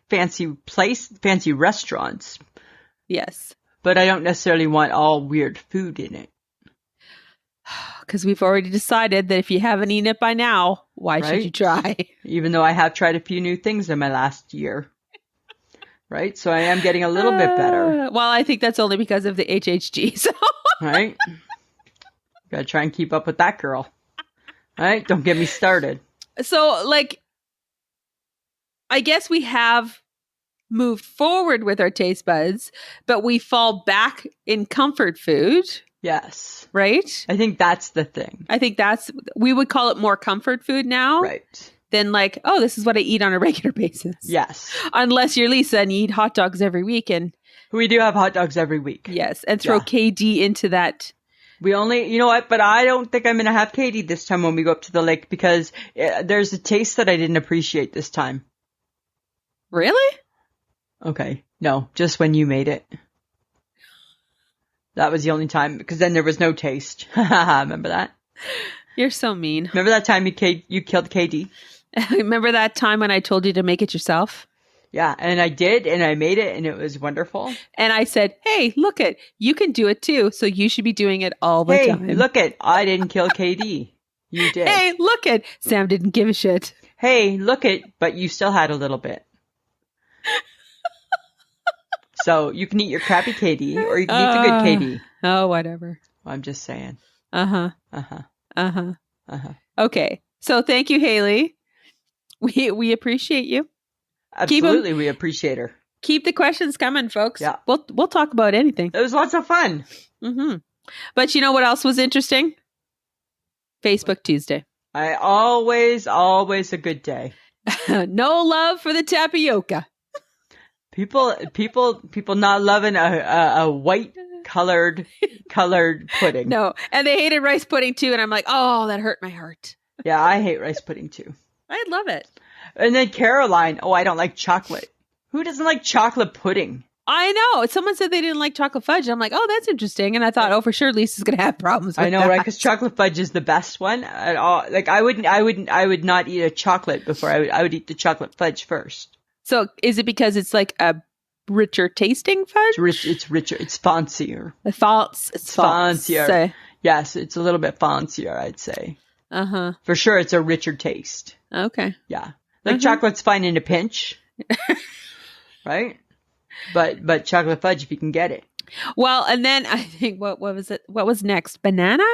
fancy restaurants,
Yes.
but I don't necessarily want all weird food in it.
Because we've already decided that if you haven't eaten it by now, why should
Right?
you try?
Even though I have tried a few new things in my last year. Right? So I am getting a little bit better.
Well, I think that's only because of the HHG. So
Right? Gotta try and keep up with that girl. Right? Don't get me started.
So, like, I guess we have moved forward with our taste buds, but we fall back in comfort food,
Yes.
right?
I think that's the thing.
I think we would call it more comfort food now
Right.
than like, oh, this is what I eat on a regular basis.
Yes.
Unless you're Lisa and you eat hot dogs every week and
We do have hot dogs every week.
yes, and throw
Yeah.
KD into that.
We only, you know what, but I don't think I'm going to have Katie this time when we go up to the lake because there's a taste that I didn't appreciate this time.
Really?
Okay. No, just when you made it. That was the only time because then there was no taste. Remember that?
You're so mean.
Remember that time you killed KD?
Remember that time when I told you to make it yourself?
Yeah, and I did, and I made it, and it was wonderful.
And I said, hey, look it, you can do it too. So you should be doing it all the
Hey,
time.
look it, I didn't kill KD. You did.
Hey, look it. Sam didn't give a shit.
Hey, look it, but you still had a little bit. So you can eat your crappy Katie, or you can eat the good Katie.
Oh, whatever.
I'm just saying.
Uh-huh.
Uh-huh.
Uh-huh.
Uh-huh.
Okay. So thank you, Haley. We appreciate you.
Absolutely, we appreciate her.
Keep the questions coming, folks.
Yeah.
We'll talk about anything.
It was lots of fun.
Mm-hmm. But you know what else was interesting? Facebook Tuesday.
Always a good day.
No love for the tapioca.
People not loving a white colored pudding.
No, and they hated rice pudding too, and I'm like, oh, that hurt my heart.
Yeah, I hate rice pudding too.
I love it.
And then Caroline, I don't like chocolate. Who doesn't like chocolate pudding?
I know. Someone said they didn't like chocolate fudge. I'm like, oh, that's interesting. And I thought, oh, for sure, Lisa's gonna have problems with
I know,
that.
right? Because chocolate fudge is the best one at all. Like I would not eat a chocolate before I would eat the chocolate fudge first.
So is it because it's like a richer tasting fudge?
It's richer. It's fancier.
It's fancier.
Yes, it's a little bit fancier, I'd say.
Uh-huh.
For sure, it's a richer taste.
Okay.
Yeah. Like chocolate's fine in a pinch. Right? But chocolate fudge if you can get it.
Well, and then I think what was it? What was next? Banana?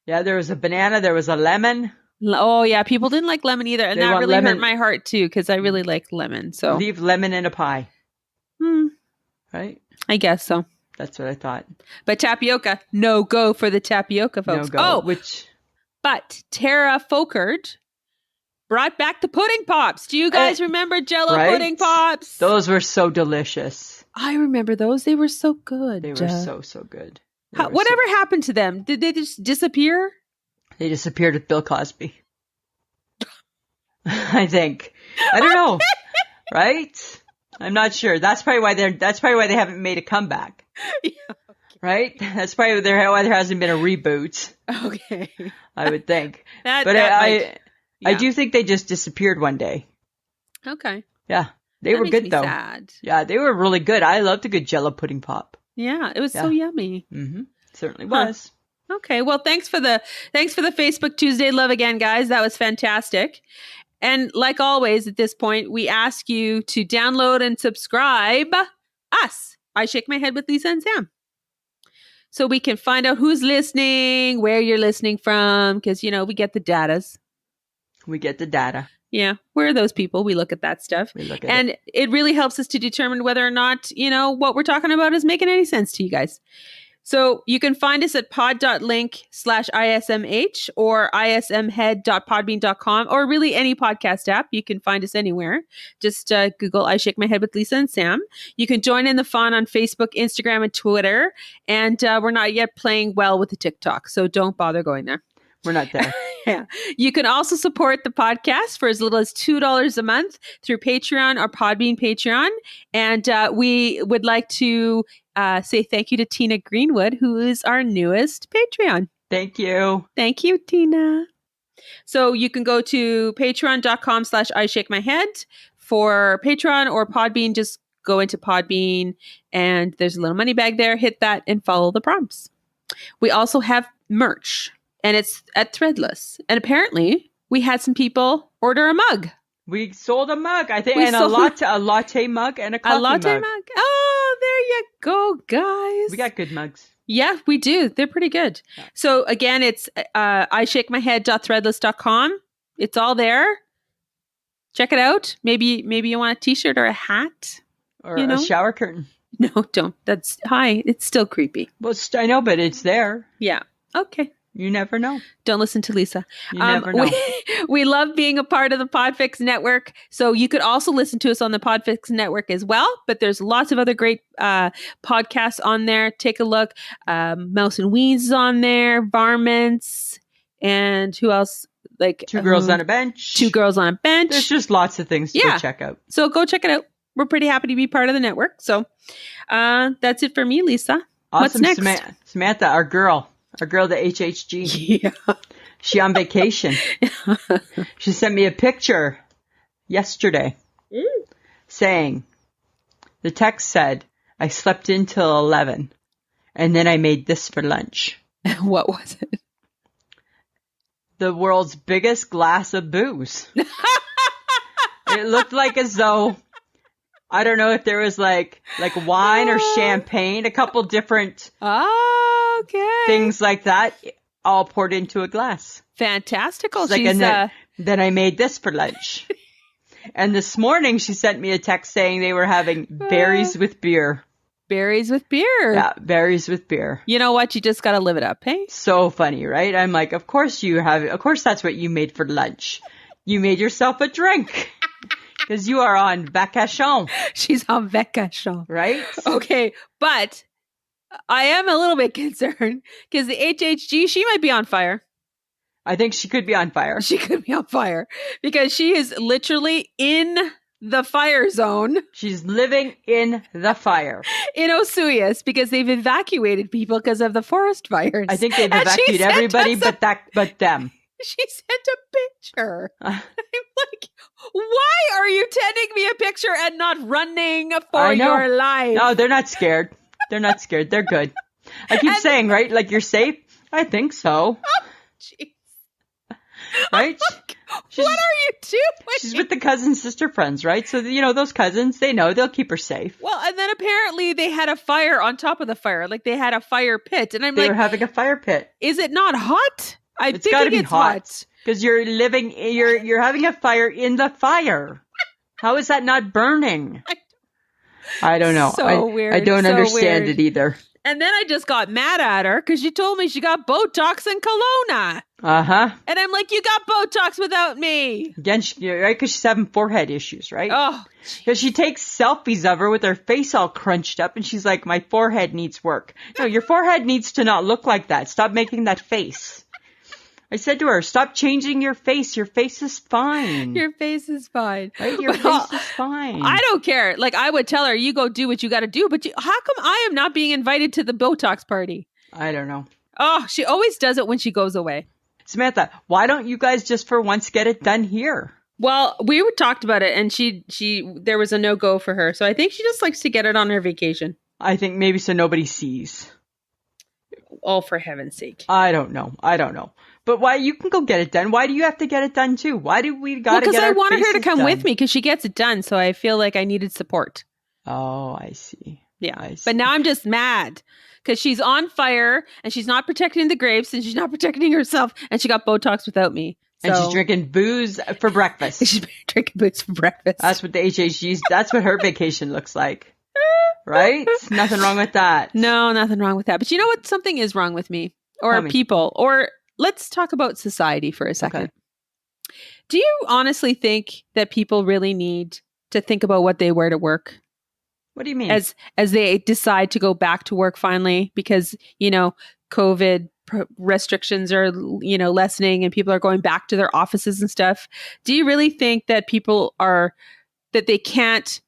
Yeah, there was a banana, there was a lemon.
Oh yeah, people didn't like lemon either, and
They
that
want
really
lemon.
hurt my heart too because I really like lemon. So
Leave lemon in a pie. Right?
I guess so.
That's what I thought.
But tapioca, no go for the tapioca, folks.
No go.
Oh, but Tara Folkert brought back the pudding pops. Do you guys remember Jell-O
right?
pudding pops?
Those were so delicious.
I remember those. They were so good.
They were so good.
Whatever happened to them? Did they just disappear?
They disappeared with Bill Cosby. I think. I don't know. Right? I'm not sure. That's probably why they haven't made a comeback.
Yeah, okay.
Right? That's probably why there hasn't been a reboot.
Okay.
I would think.
I
do think they just disappeared one day.
Okay.
Yeah. They were good though.
Sad.
Yeah, they were really good. I loved a good Jell-O pudding pop.
Yeah, it was so yummy.
Mm-hmm. Certainly was.
Okay, well, thanks for the Facebook Tuesday love again, guys. That was fantastic. And like always, at this point, we ask you to download and subscribe us. I Shake My Head with Lisa and Sam, so we can find out who's listening, where you're listening from, because we get the datas.
We get the data.
Yeah, we're those people. We look at that stuff. And it really helps us to determine whether or not, what we're talking about is making any sense to you guys. So you can find us at pod.link/ISMH or ismhead.podbean.com or really any podcast app. You can find us anywhere. Just Google I Shake My Head with Lisa and Sam. You can join in the fun on Facebook, Instagram, and Twitter. And we're not yet playing well with the TikTok, so don't bother going there.
We're not there.
Yeah. You can also support the podcast for as little as $2 a month through Patreon or Podbean Patreon. And we would like to say thank you to Tina Greenwood, who is our newest Patreon.
Thank you.
Thank you, Tina. So you can go to patreon.com/I Shake My Head for Patreon or Podbean. Just go into Podbean and there's a little money bag there. Hit that and follow the prompts. We also have merch. And it's at Threadless. And apparently, we had some people order a mug.
We sold a mug, I think, and a latte mug and a coffee mug.
A latte mug. Oh, there you go, guys.
We got good mugs.
Yeah, we do. They're pretty good. Yeah. So again, it's ishakemyhead.threadless.com. It's all there. Check it out. Maybe you want a t-shirt or a hat.
Or a shower curtain.
No, don't. It's still creepy.
Well, I know, but it's there.
Yeah. Okay.
You never know.
Don't listen to Lisa.
You never know.
We love being a part of the Podfix Network. So you could also listen to us on the Podfix Network as well. But there's lots of other great podcasts on there. Take a look. Mouse and Weeds is on there. Varmints. And who else? Like
Two Girls on a Bench.
Two Girls on a Bench.
There's just lots of things to go check out.
So go check it out. We're pretty happy to be part of the network. So that's it for me, Lisa.
Awesome.
What's next?
Samantha, our girl, the HHG.
Yeah.
She on vacation. She sent me a picture yesterday saying, the text said, I slept in till 11 and then I made this for lunch.
What was it?
the world's biggest glass of booze. It looked like as though, I don't know if there was like wine or champagne, a couple different things like that, all poured into a glass.
Fantastical.
She's like, then I made this for lunch. And this morning she sent me a text saying they were having berries with beer.
Berries with beer.
Yeah, berries with beer.
You know what? You just got to live it up, hey?
So funny, right? I'm like, of course that's what you made for lunch. You made yourself a drink. Because you are on vacation.
She's on vacation.
Right?
Okay, but I am a little bit concerned because the HHG, she might be on fire.
I think she could be on fire.
She could be on fire because she is literally in the fire zone.
She's living in the fire.
In Osoyoos because they've evacuated people because of the forest fires.
I think they've evacuated everybody but them.
She sent a picture. I'm like, why are you sending me a picture and not running for your life?
No, they're not scared. They're not scared. They're good. I keep saying, right? Like, you're safe? I think so.
Oh, jeez.
Right?
Like, what are you doing?
She's with the cousin sister friends, right? So, those cousins, they know they'll keep her safe.
Well, and then apparently they had a fire on top of the fire. Like, they had a fire pit. And
they were having a fire pit.
Is it not hot?
It's got to be hot. Because you're having a fire in the fire. How is that not burning? I don't know.
So weird.
I don't understand it either.
And then I just got mad at her because she told me she got Botox and Kelowna.
Uh-huh.
And I'm like, you got Botox without me.
Again, right? Because she's having forehead issues, right?
Oh.
Because she takes selfies of her with her face all crunched up and she's like, my forehead needs work. No, your forehead needs to not look like that. Stop making that face. I said to her, stop changing your face. Your face is fine.
Your face is fine.
Right? Your face is fine.
I don't care. Like, I would tell her, you go do what you got to do. But how come I am not being invited to the Botox party?
I don't know.
Oh, she always does it when she goes away.
Samantha, why don't you guys just for once get it done here?
Well, we talked about it and there was a no-go for her. So I think she just likes to get it on her vacation.
I think maybe so nobody sees.
Oh, for heaven's sake.
I don't know. But why you can go get it done? Why do you have to get it done too? Why do we got to get our faces done? Because I wanted her to come
with me because she gets it done. So I feel like I needed support.
Oh, I see.
Yeah.
I see.
But now I'm just mad because she's on fire and she's not protecting the grapes and she's not protecting herself and she got Botox without me. So.
And she's drinking booze for breakfast.
She's drinking booze for breakfast.
That's what the HHG's, that's what her vacation looks like. Right? Nothing wrong with that.
No, nothing wrong with that. But you know what? Something is wrong with me or people or let's talk about society for a second. Okay. Do you honestly think that people really need to think about what they wear to work?
What do you mean?
As they decide to go back to work finally because, COVID restrictions are, lessening and people are going back to their offices and stuff. Do you really think that that they can't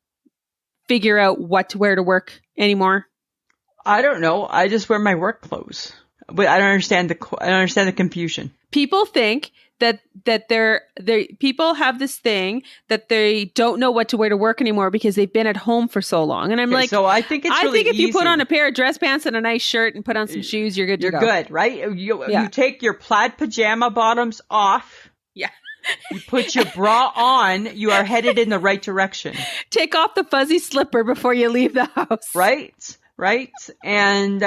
figure out what to wear to work anymore?
I don't know. I just wear my work clothes. But I don't understand the confusion. People
think that people have this thing that they don't know what to wear to work anymore because they've been at home for so long. And I'm like,
so I think it's really
if you put on a pair of dress pants and a nice shirt and put on some shoes, you're good to go.
You're good, right? You take your plaid pajama bottoms off.
Yeah.
You put your bra on, you are headed in the right direction.
Take off the fuzzy slipper before you leave the house.
Right. And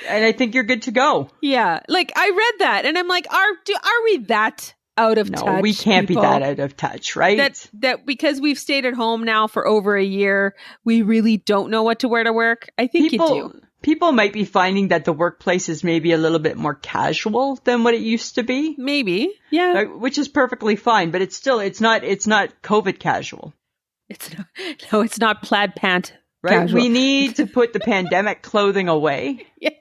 I think you're good to go.
Yeah. Like I read that and I'm like, are we that out of touch?
No, we can't be that out of touch, right?
That because we've stayed at home now for over a year, we really don't know what to wear to work. I think you do.
People might be finding that the workplace is maybe a little bit more casual than what it used to be.
Maybe. Yeah.
Right? Which is perfectly fine, but it's not COVID casual.
It's not plaid pant.
Right?
Casual.
We need to put the pandemic clothing away.
Yes.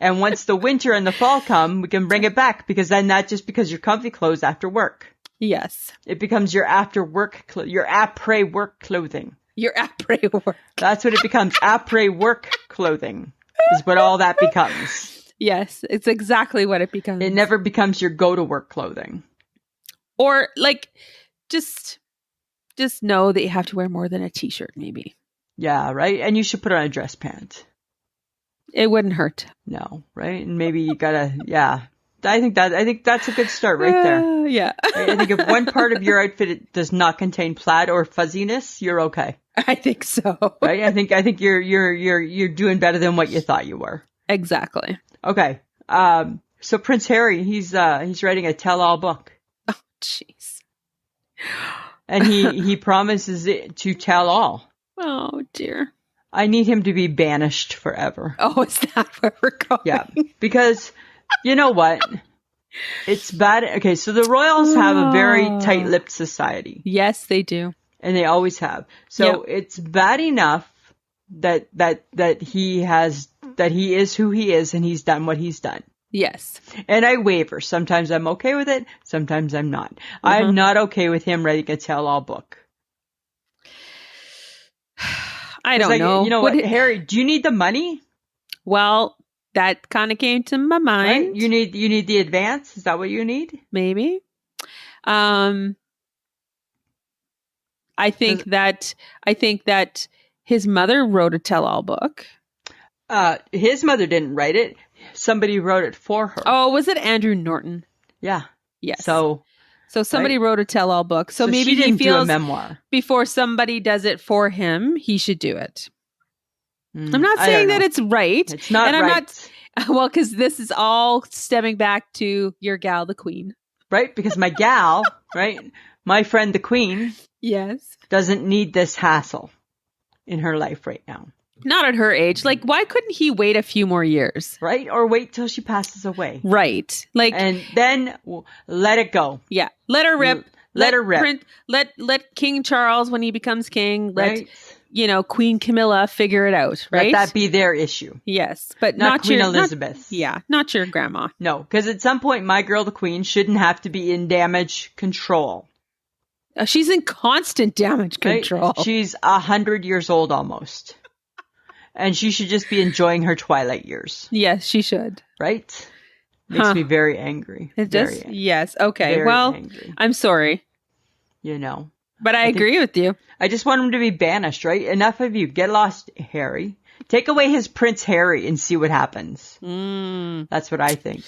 And once the winter and the fall come, we can bring it back because then that just because your comfy clothes after work.
Yes.
It becomes your after work, your après work clothing.
Your après work.
That's what it becomes. Après work clothing is what all that becomes.
Yes. It's exactly what it becomes.
It never becomes your go to work clothing.
Or like, just know that you have to wear more than a t-shirt maybe.
Yeah, right? And you should put on a dress pant.
It wouldn't hurt.
No, right? And maybe you gotta, I think that's a good start right there.
Yeah.
I think if one part of your outfit does not contain plaid or fuzziness, you're okay.
I think so.
Right? I think you're doing better than what you thought you were.
Exactly.
Okay. So Prince Harry, he's writing a tell-all book.
Oh, jeez.
And he promises it to tell all.
Oh, dear.
I need him to be banished forever.
Oh, is that where we're going?
Yeah. Because, you know what? It's bad. Okay, so the royals have a very tight-lipped society.
Yes, they do.
And they always have. So it's bad enough that he is who he is and he's done what he's done.
Yes.
And I waver. Sometimes I'm okay with it. Sometimes I'm not. I'm not okay with him writing a tell-all book.
I don't know.
You know what, Harry, do you need the money?
Well, that kind of came to my mind.
Right? You need the advance? Is that what you need?
Maybe. I think that his mother wrote a tell-all book.
His mother didn't write it. Somebody wrote it for her.
Oh, was it Andrew Norton?
Yeah.
Yes.
So
somebody wrote a tell-all book. So maybe
she didn't
he feels
do a memoir.
Before somebody does it for him, he should do it. I'm not saying that it's right.
It's not
and
right.
I'm not, well, because this is all stemming back to your gal, the Queen.
Right? Because my gal, right? My friend, the Queen.
Yes.
Doesn't need this hassle in her life right now.
Not at her age. Like, why couldn't he wait a few more years?
Right? Or wait till she passes away.
Right. Like,
and then let it go.
Yeah. Let her rip.
Let her rip.
Let King Charles, when he becomes king,
right.
Queen Camilla figure it out. Right.
Let that be their issue.
Yes. But
not Queen Elizabeth.
Not your grandma.
No. Because at some point, my girl, the Queen, shouldn't have to be in damage control.
She's in constant damage control.
Right? She's 100 years old almost. And she should just be enjoying her twilight years.
Yes, she should.
Right? Makes me very angry.
It does? Angry. Yes. Okay.
Very
well,
angry.
I'm sorry.
You know.
But I agree with you.
I just want him to be banished, right? Enough of you. Get lost, Harry. Take away his Prince Harry and see what happens. That's what I think.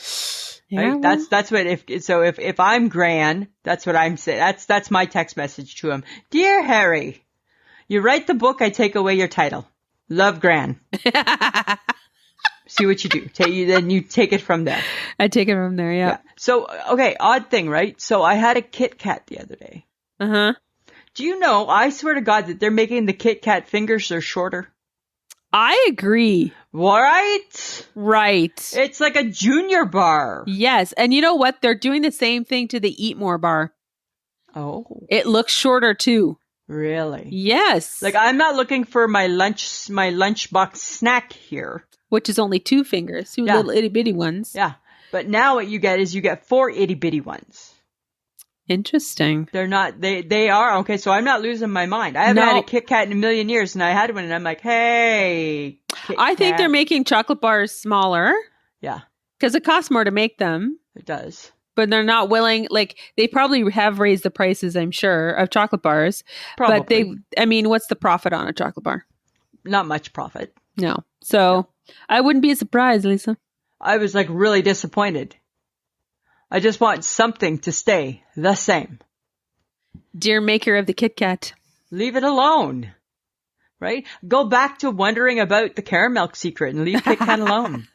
Yeah,
right? Well. That's what if I'm Gran, that's what I'm saying. That's my text message to him. Dear Harry, you write the book, I take away your title. Love, Gran. See what you do. Then you take it from there.
I take it from there, yeah.
So, okay, odd thing, right? So I had a Kit Kat the other day.
Uh-huh.
Do you know, I swear to God, that they're making the Kit Kat fingers are shorter?
I agree.
Right?
Right.
It's like a junior bar.
Yes. And you know what? They're doing the same thing to the Eat More bar.
Oh.
It looks shorter too.
Really?
Yes.
Like, I'm not looking for my lunchbox snack here.
Which is only 2 fingers, 2 little itty bitty ones.
Yeah. But now what you get 4 itty bitty ones.
Interesting.
They're not, they are. Okay, so I'm not losing my mind. I haven't had a Kit Kat in a million years, and I had one, and I'm like, hey, Kit
I think
Kat.
they're making chocolate bars smaller.
Yeah.
Because it costs more to make them.
It does.
But they're not willing, like, they probably have raised the prices, I'm sure, of chocolate bars.
Probably.
But what's the profit on a chocolate bar?
Not much profit.
No. So, I wouldn't be surprised, Lisa.
I was, like, really disappointed. I just want something to stay the same.
Dear maker of the Kit Kat.
Leave it alone. Right? Go back to wondering about the caramel secret and leave Kit Kat alone.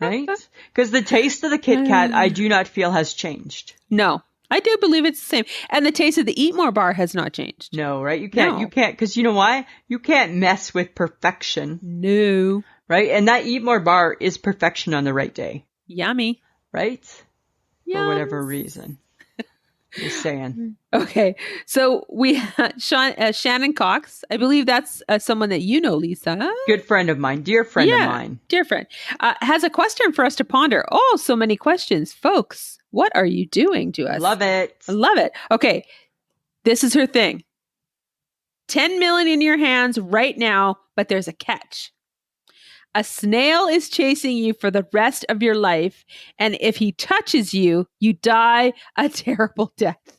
Right? Because the taste of the Kit Kat, I do not feel has changed.
No. I do believe it's the same. And the taste of the Eat More bar has not changed.
No, right? You can't, because you know why? You can't mess with perfection.
No.
Right? And that Eat More bar is perfection on the right day.
Yummy.
Right?
Yes.
For whatever reason. Just saying.
Okay. So we have Shannon Cox. I believe that's someone that you know, Lisa.
Good friend of mine. Dear friend of mine.
Dear friend. Has a question for us to ponder. Oh, so many questions. Folks, what are you doing to us?
Love it.
Love it. Okay. This is her thing. 10 million in your hands right now, but there's a catch. A snail is chasing you for the rest of your life, and if he touches you, you die a terrible death.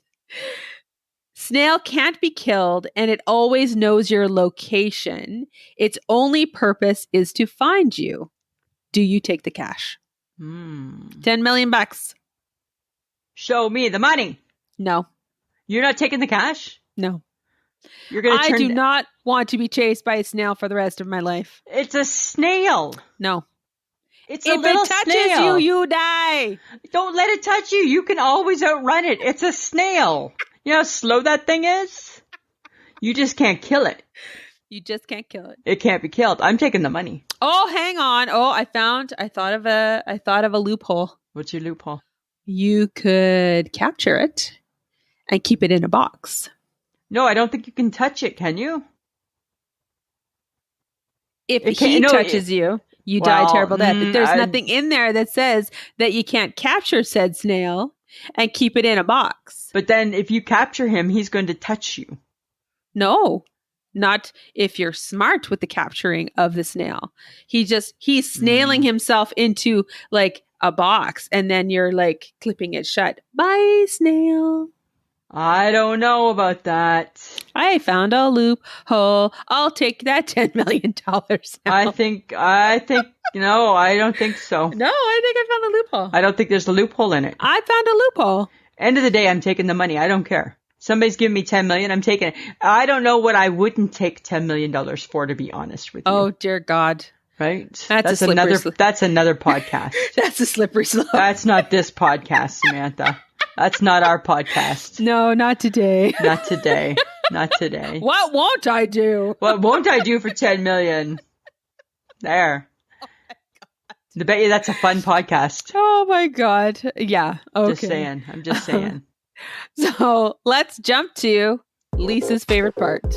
Snail can't be killed, and it always knows your location. Its only purpose is to find you. Do you take the cash? $10 million bucks.
Show me the money.
No.
You're not taking the cash?
No.
You're going to
I do not want to be chased by a snail for the rest of my life.
It's a snail.
No.
It's a little snail.
If it touches you, you die.
Don't let it touch you. You can always outrun it. It's a snail. You know how slow that thing is? You just can't kill it.
You just can't kill it.
It can't be killed. I'm taking the money.
Oh, hang on. Oh, I thought of a loophole.
What's your loophole?
You could capture it and keep it in a box.
No, I don't think you can touch it, can you?
If he touches you, you die a terrible death. There's nothing in there that says that you can't capture said snail and keep it in a box.
But then if you capture him, he's going to touch you.
No, not if you're smart with the capturing of the snail. He's snailing himself into like a box and then you're like clipping it shut. Bye, snail.
I don't know about that.
I found a loophole. I'll take that $10 million now.
I think, no, I don't think so.
No, I think I found a loophole.
I don't think there's a loophole in it.
I found a loophole.
End of the day, I'm taking the money. I don't care. Somebody's giving me $10 million. I'm taking it. I don't know what I wouldn't take $10 million for, to be honest with you.
Oh, dear God.
Right?
That's
another podcast.
That's a slippery slope.
That's not this podcast, Samantha. That's not our podcast.
No, not today.
Not today. Not today.
What won't I do?
What won't I do for $10 million? There. I bet you that's a fun podcast.
Oh my God. Yeah. Okay.
Just saying. I'm just saying.
So let's jump to Lisa's favorite part.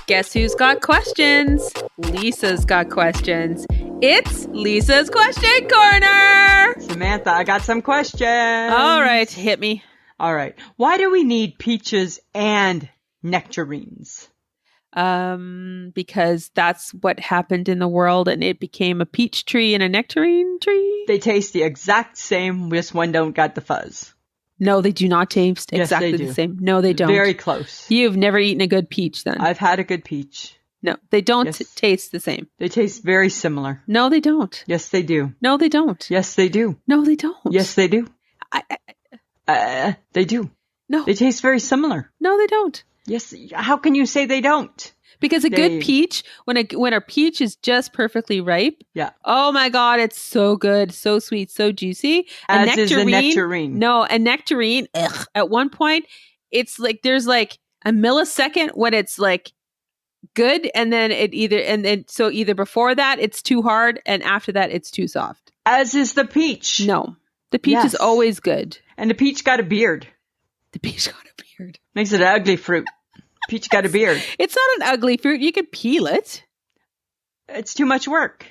Guess who's got questions? Lisa's got questions. It's Lisa's Question Corner.
Samantha, I got some questions.
All right. Hit me.
All right. Why do we need peaches and nectarines?
Because that's what happened in the world and it became a peach tree and a nectarine tree.
They taste the exact same. Just one don't got the fuzz.
No, they do not taste exactly
the
same. No, they don't.
Very close.
You've never eaten a good peach then.
I've had a good peach.
No, they don't taste the same.
They taste very similar.
No, they don't.
Yes, they do.
No, they don't.
Yes, they do.
No, they don't.
Yes, they do. They do.
No.
They taste very similar.
No, they don't.
Yes. How can you say they don't?
Because a good peach, when a peach is just perfectly ripe, oh my God, it's so good, so sweet, so juicy.
Is a nectarine.
No, a nectarine, at one point, it's like there's like a millisecond when it's like good, and then so either before that it's too hard, and after that it's too soft.
As is the peach.
No, the peach is always good.
And the peach got a beard.
The peach got a beard.
Makes it an ugly fruit. Peach got a beard.
It's not an ugly fruit. You can peel it.
It's too much work.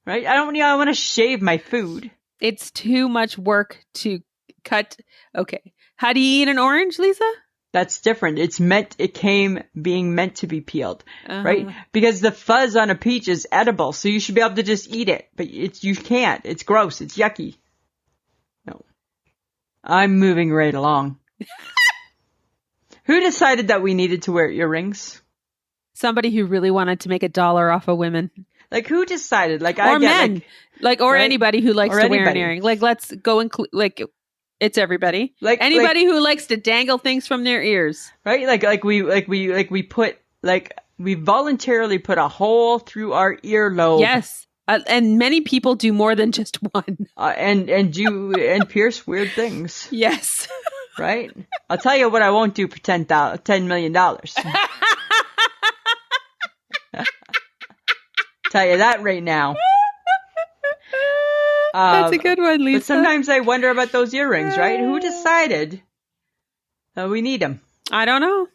Right? I want to shave my food.
It's too much work to cut. Okay. How do you eat an orange, Lisa?
That's different. It came being meant to be peeled, right? Because the fuzz on a peach is edible, so you should be able to just eat it. But you can't. It's gross. It's yucky. No. I'm moving right along. Who decided that we needed to wear earrings?
Somebody who really wanted to make $1 off of women.
Like, who decided? Like,
or men. Or
right?
anybody who likes to wear an earring. Like, let's go include, like, it's everybody. Like anybody who likes to dangle things from their ears.
Right? We voluntarily put a hole through our earlobe.
Yes. And many people do more than just one.
And pierce weird things.
Yes.
Right? I'll tell you what I won't do for $10 million. Tell you that right now.
That's a good one, Lisa.
But sometimes I wonder about those earrings, right? Who decided that we need them?
I don't know.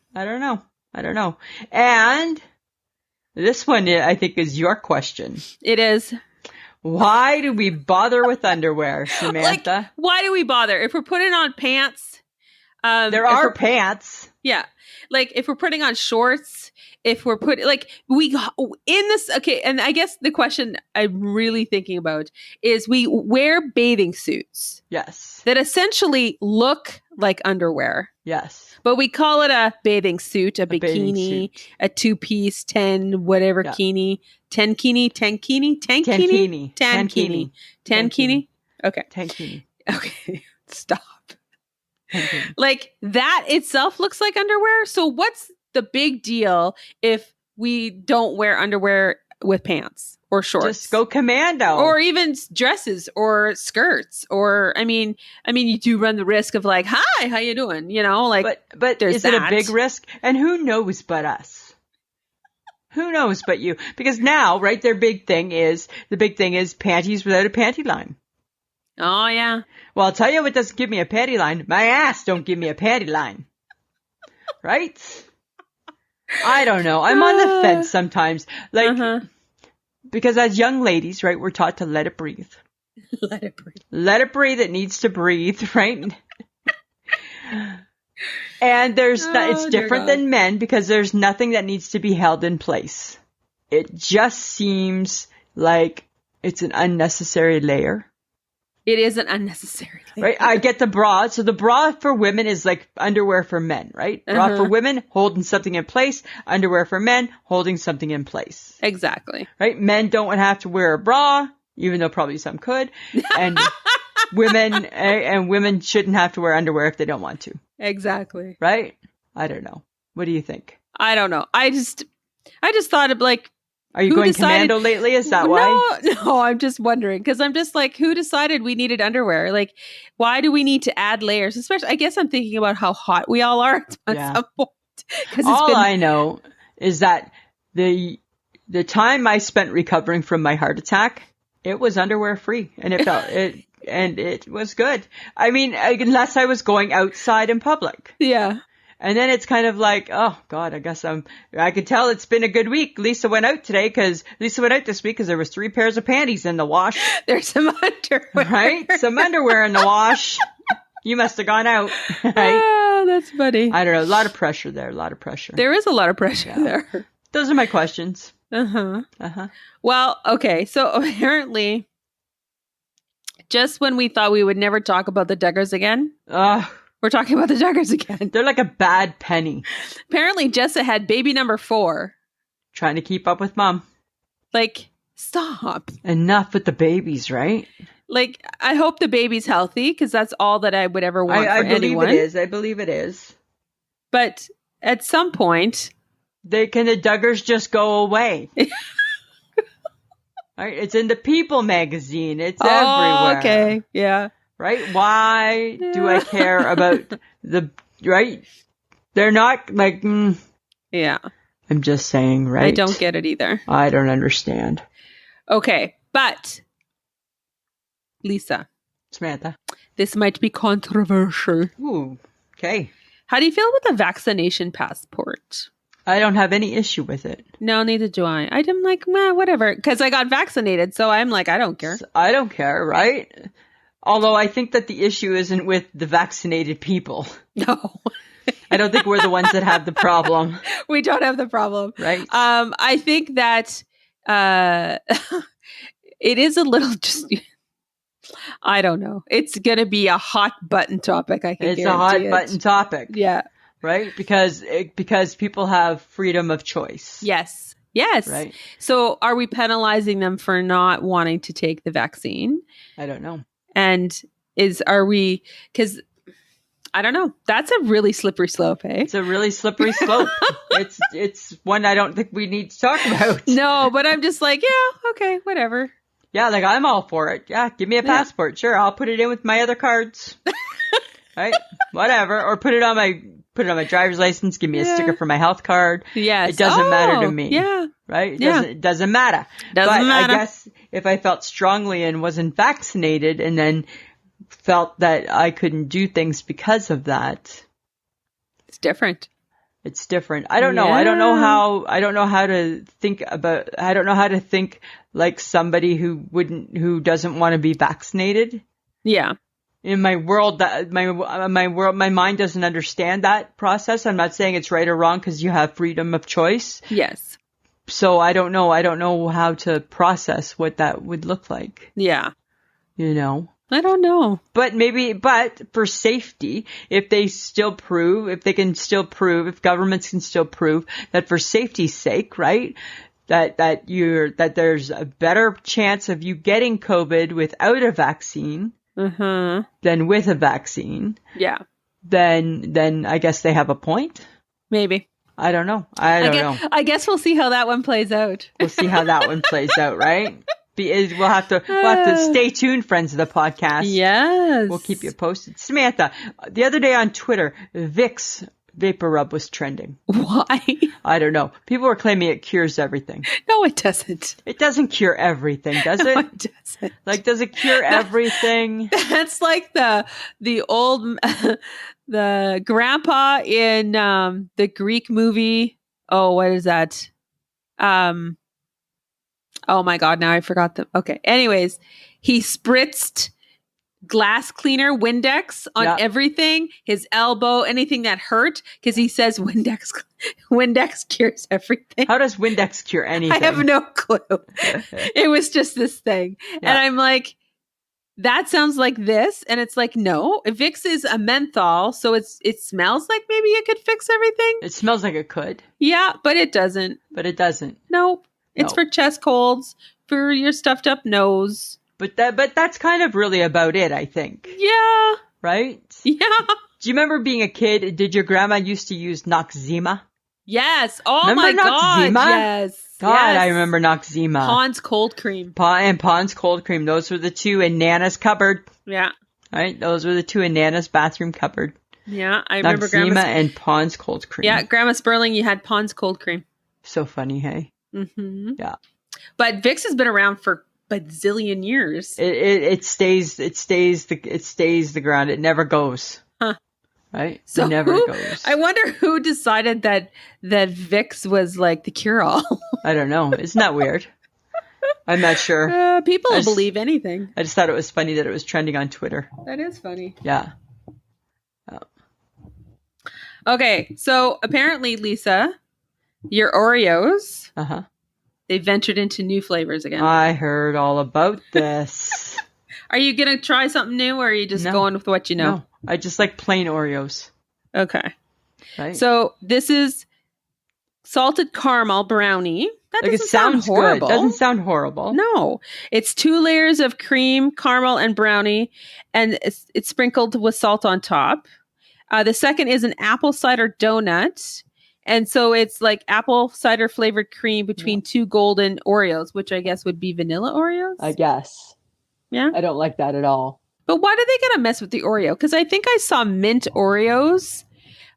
And this one, I think, is your question.
It is.
Why do we bother with underwear, Samantha?
Why do we bother? If we're putting on pants...
there are pants.
Yeah. Like if we're putting on shorts, if we're putting like we in this, okay. And I guess the question I'm really thinking about is we wear bathing suits
Yes.
that essentially look like underwear,
Yes.
but we call it a bathing suit, a
bathing
bikini,
suit.
a 2-piece, 10, whatever
Yeah.
kini, 10 kini, 10 kini, 10 kini, 10 kini, 10 kini. Okay.
Tankini.
Okay. Stop.
Tankini.
Like that itself looks like underwear. So what's the big deal if we don't wear underwear with pants or shorts?
Just go commando.
Or even dresses or skirts. Or I mean you do run the risk of like, hi, how you doing? You know, like
but
there's
is it a
that.
big risk? And who knows but us? Who knows but you? Because now, right, the big thing is panties without a panty line.
Oh yeah.
Well, I'll tell you what doesn't give me a panty line. My ass don't give me a panty line. Right? I don't know. I'm on the fence sometimes. Like, because as young ladies, right, we're taught to let it breathe.
Let it breathe.
Let it breathe. It needs to breathe, right? And it's different than men because there's nothing that needs to be held in place. It just seems like it's an unnecessary layer.
It is an unnecessary layer.
Right? I get the bra. So the bra for women is like underwear for men, right? Bra for women, holding something in place. Underwear for men, holding something in place.
Exactly.
Right? Men don't have to wear a bra, even though probably some could. And women shouldn't have to wear underwear if they don't want to.
Exactly.
Right? I don't know. What do you think?
I don't know. I just thought of like,
are you going commando lately? Is that why?
No, I'm just wondering because I'm just like, who decided we needed underwear? Like, why do we need to add layers? Especially, I guess I'm thinking about how hot we all are at some point.
I know is that the time I spent recovering from my heart attack, it was underwear free, and it was good. I mean, unless I was going outside in public.
Yeah.
And then it's kind of like, oh God, I guess I could tell it's been a good week. Lisa went out this week because there was 3 pairs of panties in the wash.
There's some underwear.
Right? Some underwear in the wash. You must have gone out. Right?
Oh, that's funny.
I don't know. A lot of pressure there. A lot of pressure.
There is a lot of pressure there.
Those are my questions.
Well, okay. So apparently, just when we thought we would never talk about the Duggars again. We're talking about the Duggars again.
They're like a bad penny.
Apparently, Jessa had baby number 4.
Trying to keep up with mom.
Like, stop.
Enough with the babies, right?
Like, I hope the baby's healthy because that's all that I would ever want for anyone.
I believe it is.
But at some point...
the Duggars just go away? Right? It's in the People magazine. It's everywhere.
Okay. Yeah.
Right? Why do I care about right? They're not like,
Yeah.
I'm just saying, right?
I don't get it either.
I don't understand.
Okay. But, Lisa.
Samantha.
This might be controversial.
Ooh. Okay.
How do you feel about the vaccination passport?
I don't have any issue with it.
No, neither do I. I'm like, whatever. Because I got vaccinated, so I'm like, I don't care.
I don't care, right? Although I think that the issue isn't with the vaccinated people.
No.
I don't think we're the ones that have the problem.
We don't have the problem.
Right.
I think that it is a little just... I don't know. It's going to be a hot button topic, I can guarantee
It's a hot button topic.
Yeah.
Right? Because people have freedom of choice.
Yes. Yes.
Right.
So are we penalizing them for not wanting to take the vaccine?
I don't know.
And because I don't know. That's a really slippery slope, eh?
It's a really slippery slope. It's one I don't think we need to talk about.
No, but I'm just like, yeah, okay, whatever.
Yeah, like I'm all for it. Yeah, give me a passport. Yeah. Sure, I'll put it in with my other cards. Right? Whatever. Or put it on my driver's license, give me a sticker for my health card.
Yes.
It doesn't matter to me.
Yeah.
Right? It doesn't matter.
Doesn't matter.
I guess if I felt strongly and wasn't vaccinated and then felt that I couldn't do things because of that.
It's different.
It's different. I don't know. I don't know how to think like somebody who doesn't want to be vaccinated.
Yeah.
in my world, that my mind doesn't understand that process. I'm not saying it's right or wrong because you have freedom of choice.
Yes.
So I don't know how to process what that would look like.
Yeah.
You know?
I don't know.
But for safety, if governments can still prove that for safety's sake, right? That there's a better chance of you getting COVID without a vaccine than with a vaccine.
Yeah.
Then I guess they have a point.
Maybe.
I don't know. I don't know.
I guess we'll see how that one plays out.
We'll see how that one plays out, right? We'll have to stay tuned, friends of the podcast.
Yes.
We'll keep you posted. Samantha, the other day on Twitter, Vicks Vapor Rub was trending.
Why?
I don't know. People were claiming it cures everything.
No, it doesn't.
It doesn't cure everything, does it?
No, it doesn't.
Like, does it cure everything?
That's like the old the grandpa in the Greek movie. Oh, what is that? Oh my God, now I forgot them. Okay. Anyways, he spritzed glass cleaner Windex on everything, his elbow, anything that hurt, because he says Windex cures everything.
How does Windex cure anything?
I have no clue. It was just this thing. Yeah. And I'm like, that sounds like this. And it's like, no, Vicks is a menthol. So it smells like maybe it could fix everything.
It smells like it could.
Yeah, but it doesn't. Nope. It's for chest colds, for your stuffed up nose.
But that's kind of really about it, I think.
Yeah.
Right?
Yeah.
Do you remember being a kid? Did your grandma used to use Noxzema?
Yes. Oh
remember
my
Noxzema?
God. Yes.
God,
yes.
I remember Noxzema.
Pond's cold cream.
Pond's cold cream. Those were the two in Nana's cupboard.
Yeah.
Right? Those were the two in Nana's bathroom cupboard.
Yeah. I remember
Noxzema and Pond's cold cream.
Yeah. Grandma Sperling, you had Pond's cold cream.
So funny, hey?
Mm-hmm.
Yeah.
But Vicks has been around for a zillion years.
It stays the ground. It never goes.
Huh.
Right?
So
it never goes.
I wonder who decided that Vicks was like the cure-all.
I don't know. Isn't that weird? I'm not sure.
People will believe anything.
I just thought it was funny that it was trending on Twitter.
That is funny.
Yeah.
Oh. Okay, so apparently, Lisa, your Oreos, they ventured into new flavors again.
I heard all about this.
Are you going to try something new, or are you just going with what you know?
No, I just like plain Oreos.
Okay.
Right.
So this is salted caramel brownie. That doesn't sound horrible.
Good. Doesn't sound horrible.
No. It's 2 layers of cream, caramel, and brownie, and it's sprinkled with salt on top. The second is an apple cider donut. And so it's like apple cider flavored cream between 2 golden Oreos, which I guess would be vanilla Oreos.
I guess.
Yeah.
I don't like that at all.
But why do they gotta mess with the Oreo? Because I think I saw mint Oreos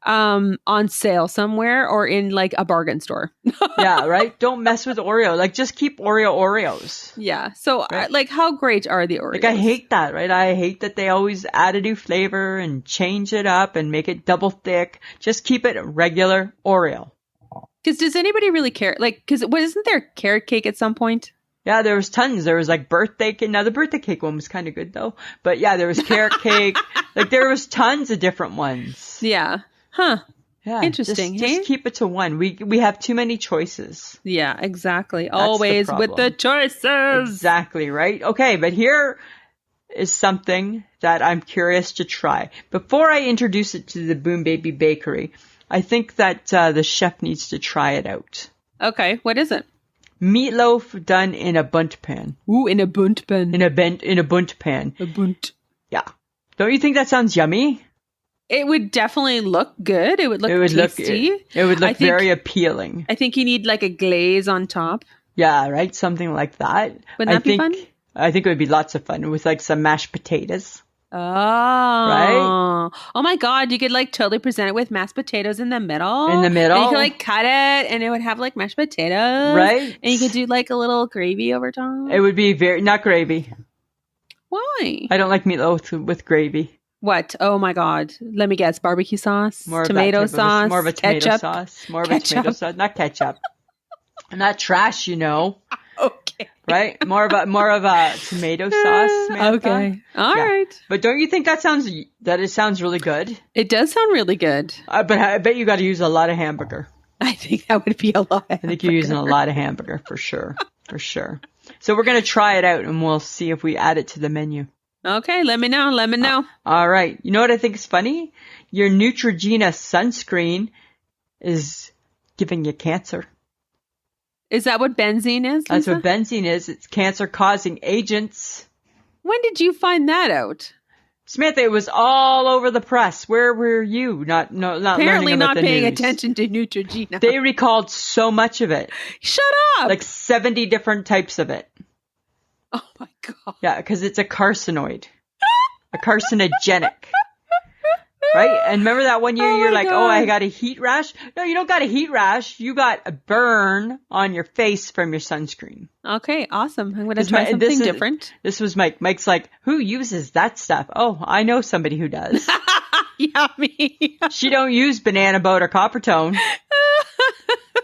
on sale somewhere or in like a bargain store.
Yeah, right? Don't mess with Oreo. Like, just keep Oreos.
Yeah. So,
right?
Like, how great are the Oreos?
Like, I hate that, right? I hate that they always add a new flavor and change it up and make it double thick. Just keep it regular Oreo.
Because does anybody really care? Like, because isn't there carrot cake at some point?
Yeah, there was tons. There was like birthday cake. Now the birthday cake one was kind of good though. But yeah, there was carrot cake. Like, there was tons of different ones.
Yeah. Huh.
Yeah.
Interesting.
Just keep it to one. We have too many choices.
Yeah, exactly.
That's
always
the
with the choices.
Exactly, right? Okay, but here is something that I'm curious to try. Before I introduce it to the Boom Baby Bakery, I think that the chef needs to try it out.
Okay, what is it?
Meatloaf done in a bundt pan.
Ooh, in a bundt pan.
In a bundt pan.
A bundt.
Yeah. Don't you think that sounds yummy?
It would definitely look good. It would look tasty.
It would look very appealing.
I think you need like a glaze on top.
Yeah, right? Something like that.
Wouldn't that be fun?
I think it would be lots of fun with like some mashed potatoes.
Oh.
Right?
Oh my God. You could like totally present it with mashed potatoes in the middle.
In the middle.
And you could like cut it and it would have like mashed potatoes.
Right.
And you could do like a little gravy over top.
It would be not gravy.
Why?
I don't like meatloaf with gravy.
What? Oh my God. Let me guess. Barbecue sauce?
More
tomato sauce?
More of a tomato
ketchup?
sauce. More of a tomato sauce. Not ketchup. Not trash, you know.
Okay.
Right? More of a tomato sauce, Samantha.
Okay. All right.
But don't you think it sounds really good?
It does sound really good.
But I bet you got to use a lot of hamburger.
I think that would be a lot.
I think you're using a lot of hamburger for sure. For sure. So we're going to try it out and we'll see if we add it to the menu.
Okay. Let me know. Let me know.
All right. You know what I think is funny? Your Neutrogena sunscreen is giving you cancer.
Is that what benzene is?
That's
Lisa?
what benzene is. It's cancer-causing agents.
When did you find that out?
Samantha, it was all over the press. Where were you? Not
Apparently
learning about
not
the
paying
news.
attention to Neutrogena.
They recalled so much of it.
Shut up.
Like 70 different types of it.
Oh my God.
Yeah, because it's a carcinoid. A carcinogenic. Right? And remember that one year
Oh
you're
my
like,
God.
oh, I got a heat rash? No, you don't got a heat rash. You got a burn on your face from your sunscreen.
Okay, awesome. I'm going to
'Cause
try something
this is-
different.
This was Mike. Mike's like, who uses that stuff? Oh, I know somebody who does.
Yeah, me.
She don't use banana boat or Coppertone.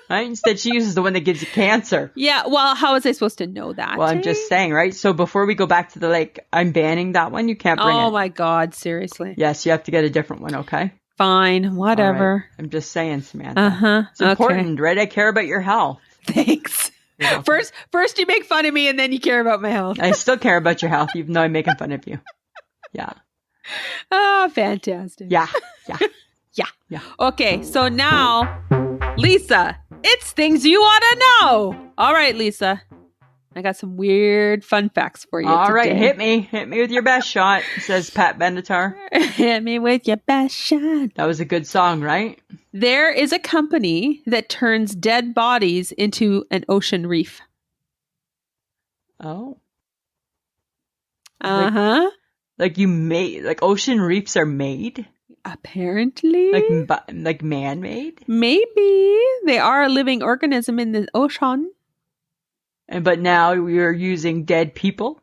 Right? Instead, she uses the one that gives you cancer.
Yeah, well, how was I supposed to know that?
Well, I'm just saying, right? So before we go back to the lake, I'm banning that one. You can't bring it.
Oh my God, seriously.
Yes, you have to get a different one, okay?
Fine,
All
whatever.
right. I'm just saying, Samantha.
Uh-huh.
It's important, right? I care about your health.
Thanks.
You're welcome.
First you make fun of me and then you care about my health.
I still care about your health, even though I'm making fun of you. Yeah.
Oh, fantastic.
Yeah. Yeah.
Yeah.
Yeah.
Okay, so now, Lisa, it's things you want to know. All right, Lisa. I got some weird fun facts for you
All right,
today.
hit me. Hit me with your best shot, says Pat Benatar.
Hit me with your best shot.
That was a good song, right?
There is a company that turns dead bodies into an ocean reef.
Oh.
Uh-huh.
Like ocean reefs are made?
Apparently.
Like man-made?
Maybe. They are a living organism in the ocean.
But now we're using dead people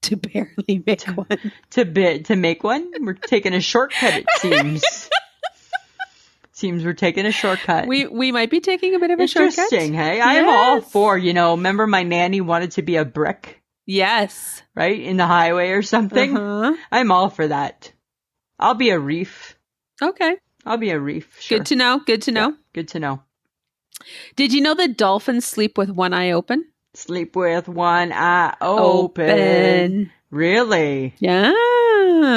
To barely make one.
to make one? We're taking a shortcut, it seems. Seems we're taking a shortcut.
We might be taking a bit of a shortcut.
Interesting, hey? I am all for, remember my nanny wanted to be a brick,
Yes.
right? In the highway or something?
Uh-huh.
I'm all for that. I'll be a reef.
Okay.
I'll be a reef, sure.
Good to know. Good to know.
Yeah, good to know.
Did you know that dolphins sleep with one eye open?
Sleep with one eye open. Really?
Yeah.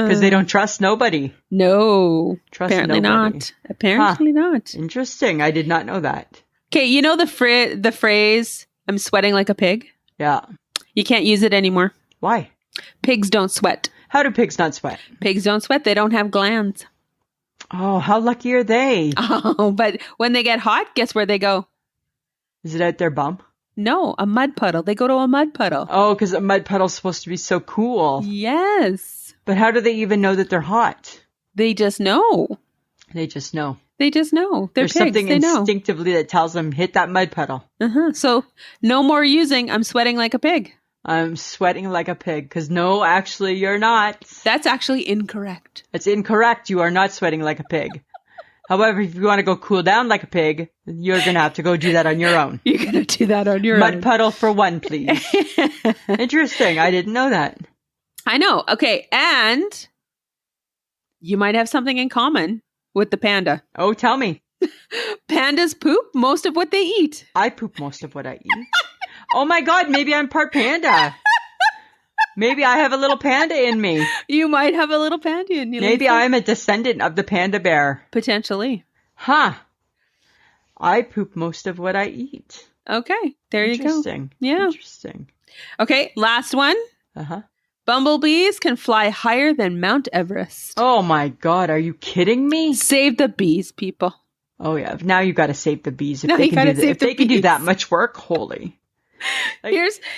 Because they don't trust nobody.
No.
Trust
Apparently
nobody.
not. Apparently not.
Interesting. I did not know that.
Okay, you know the phrase, I'm sweating like a pig?
Yeah.
You can't use it anymore.
Why?
Pigs don't sweat.
How do pigs not sweat?
Pigs don't sweat. They don't have glands.
Oh, how lucky are they?
Oh, but when they get hot, guess where they go?
Is it out their bum?
No, a mud puddle. They go to a mud puddle.
Oh, because a mud puddle's supposed to be so cool.
Yes.
But how do they even know that they're hot?
They just know.
They just know.
They just know. They're
There's
pigs.
something
They know.
instinctively that tells them, hit that mud puddle.
Uh-huh. So no more using I'm sweating like a pig.
I'm sweating like a pig. Because no, actually, you're not.
That's actually incorrect.
It's incorrect. You are not sweating like a pig. However, if you want to go cool down like a pig, you're going to have to go do that on your own.
You're going to do that on your
Mud
own.
puddle for one, please. Interesting. I didn't know that.
I know. Okay. And you might have something in common with the panda.
Oh, tell me.
Pandas poop most of what they eat.
I poop most of what I eat. Oh my God, maybe I'm part panda. Maybe I have a little panda in me.
You might have a little panda in you.
Maybe
Lisa.
I'm a descendant of the panda bear.
Potentially.
Huh. I poop most of what I eat.
Okay. There you go.
Interesting.
Yeah.
Interesting.
Okay. Last one.
Uh-huh.
Bumblebees can fly higher than Mount Everest.
Oh my God, are you kidding me?
Save the bees, people.
Oh yeah, now you got to save the bees. If
Now
they
you
can
gotta
do that,
save
if
the
they can do
bees.
that much work, holy. Like-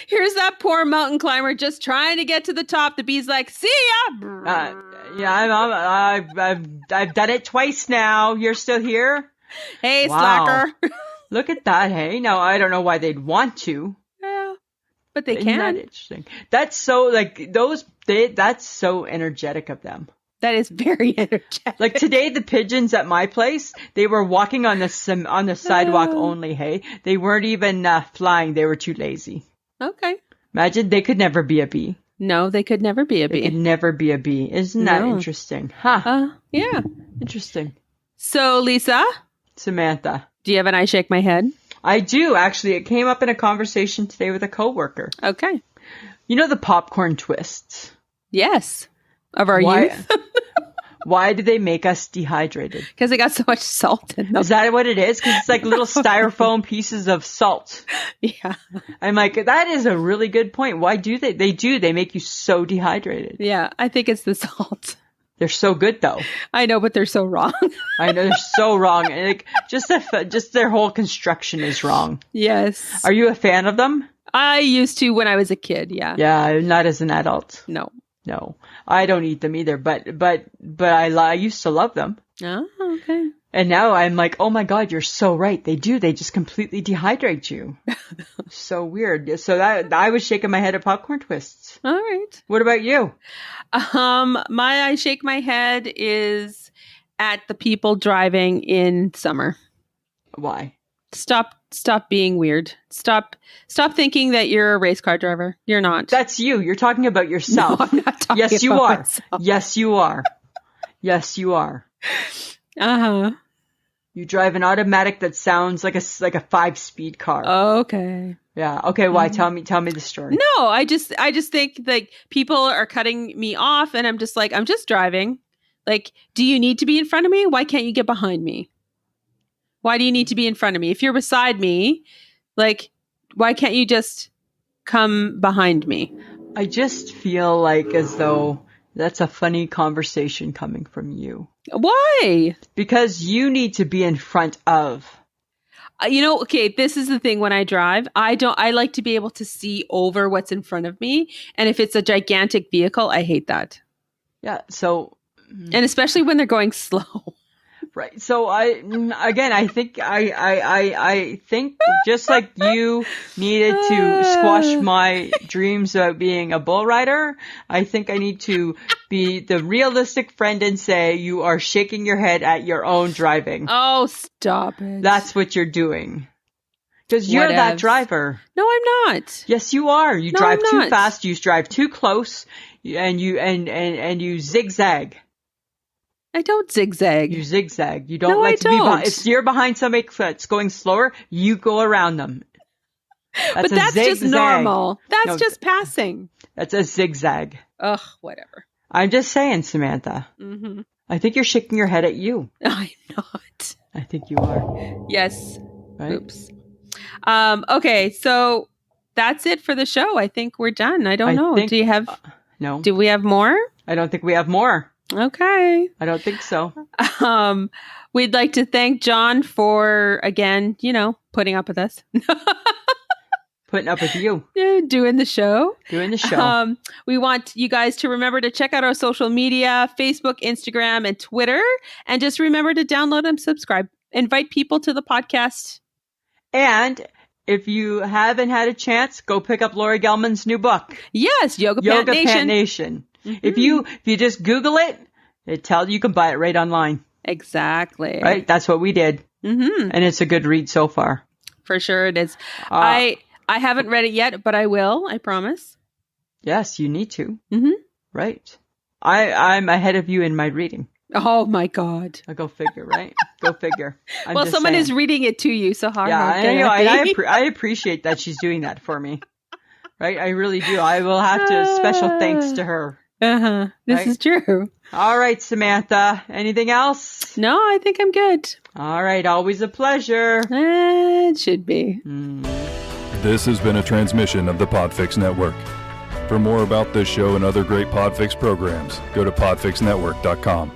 Here's that poor mountain climber just trying to get to the top. The bee's like, "See ya."
Yeah, I've done it twice now. You're still here?
Hey,
Wow.
slacker.
Look at that, hey? Now, I don't know why they'd want to.
Yeah, but they
Isn't that
can.
interesting? That's so, that's so energetic of them.
That is very energetic.
Like today, the pigeons at my place, they were walking on the sidewalk only, hey? They weren't even flying. They were too lazy.
Okay.
Imagine they could never be a bee.
No, they could never be a
They could
bee.
never be a bee. Isn't that interesting? Huh.
Yeah.
Interesting.
So, Lisa,
Samantha.
do you have an I shake my head?
I do, actually. It came up in a conversation today with a coworker.
Okay.
You know the popcorn twists?
Yes. Of our youth.
Why do they make us dehydrated?
Because they got so much salt in them.
Is that what it is? Because it's like little styrofoam pieces of salt.
Yeah.
I'm like, that is a really good point. Why do they? They make you so dehydrated.
Yeah. I think it's the salt.
They're so good, though.
I know, but they're so wrong.
I know they're so wrong. And like, just their whole construction is wrong.
Yes.
Are you a fan of them?
I used to when I was a kid. Yeah.
Yeah, not as an adult.
No.
No, I don't eat them either. But I used to love them.
Oh, okay.
And now I'm like, oh my God, you're so right. They do. They just completely dehydrate you. So weird. So that I was shaking my head at popcorn twists.
All right.
What about you?
My I shake my head is at the people driving in summer.
Why?
Stop being weird. Stop thinking that you're a race car driver. You're not.
That's you. You're talking about yourself.
No, I'm not talking
yes, you
about
are.
myself.
Yes, you are. Yes, you are.
Uh-huh.
You drive an automatic that sounds like a 5-speed car.
Okay.
Yeah. Okay. Why? Tell me the story.
No, I just think like people are cutting me off and I'm just like, I'm just driving. Like, do you need to be in front of me? Why can't you get behind me? Why do you need to be in front of me? If you're beside me, like, why can't you just come behind me?
I just feel like as though that's a funny conversation coming from you.
Why?
Because you need to be in front of.
Okay, this is the thing when I drive, I like to be able to see over what's in front of me. And if it's a gigantic vehicle, I hate that.
Yeah. So.
And especially when they're going slow.
Right. So I think just like you needed to squash my dreams about being a bull rider, I think I need to be the realistic friend and say you are shaking your head at your own driving.
Oh, stop it.
That's what you're doing. Because you're that driver.
No, I'm not.
Yes, you are. You
No,
drive
I'm
too
not.
fast, you drive too close, and you zigzag.
I don't zigzag.
You zigzag. You don't
No,
like
I
to be behind.
don't.
If you're behind somebody that's going slower, you go around them.
But that's just normal. That's just passing.
That's a zigzag.
Ugh, whatever.
I'm just saying, Samantha.
Mm-hmm.
I think you're shaking your head at you.
I'm not.
I think you are.
Yes.
Right?
Oops. Okay, so that's it for the show. I think we're done. I don't know. Do you have?
No.
Do we have more?
I don't think we have more.
Okay.
I don't think so.
We'd like to thank John for, again, putting up with us.
Putting up with you.
Doing the show.
Doing the show.
We want you guys to remember to check out our social media, Facebook, Instagram, and Twitter. And just remember to download and subscribe. Invite people to the podcast.
And if you haven't had a chance, go pick up Laurie Gelman's new book.
Yes, Yoga Pant
Nation.
Mm-hmm.
If you just Google it, it tells you can buy it right online.
Exactly.
Right? That's what we did.
Mm-hmm.
And it's a good read so far.
For sure it is. I haven't read it yet, but I will. I promise.
Yes, you need to.
Mm-hmm.
Right. I'm ahead of you in my reading.
Oh my God.
Go figure, right? Go figure.
Well, someone is reading it to you, so hard.
Yeah, I appreciate that she's doing that for me. Right? I really do. I will have to special thanks to her.
Uh-huh. This is true.
All right, Samantha. Anything else?
No, I think I'm good.
All right. Always a pleasure.
It should be.
This has been a transmission of the Podfix Network. For more about this show and other great Podfix programs, go to podfixnetwork.com.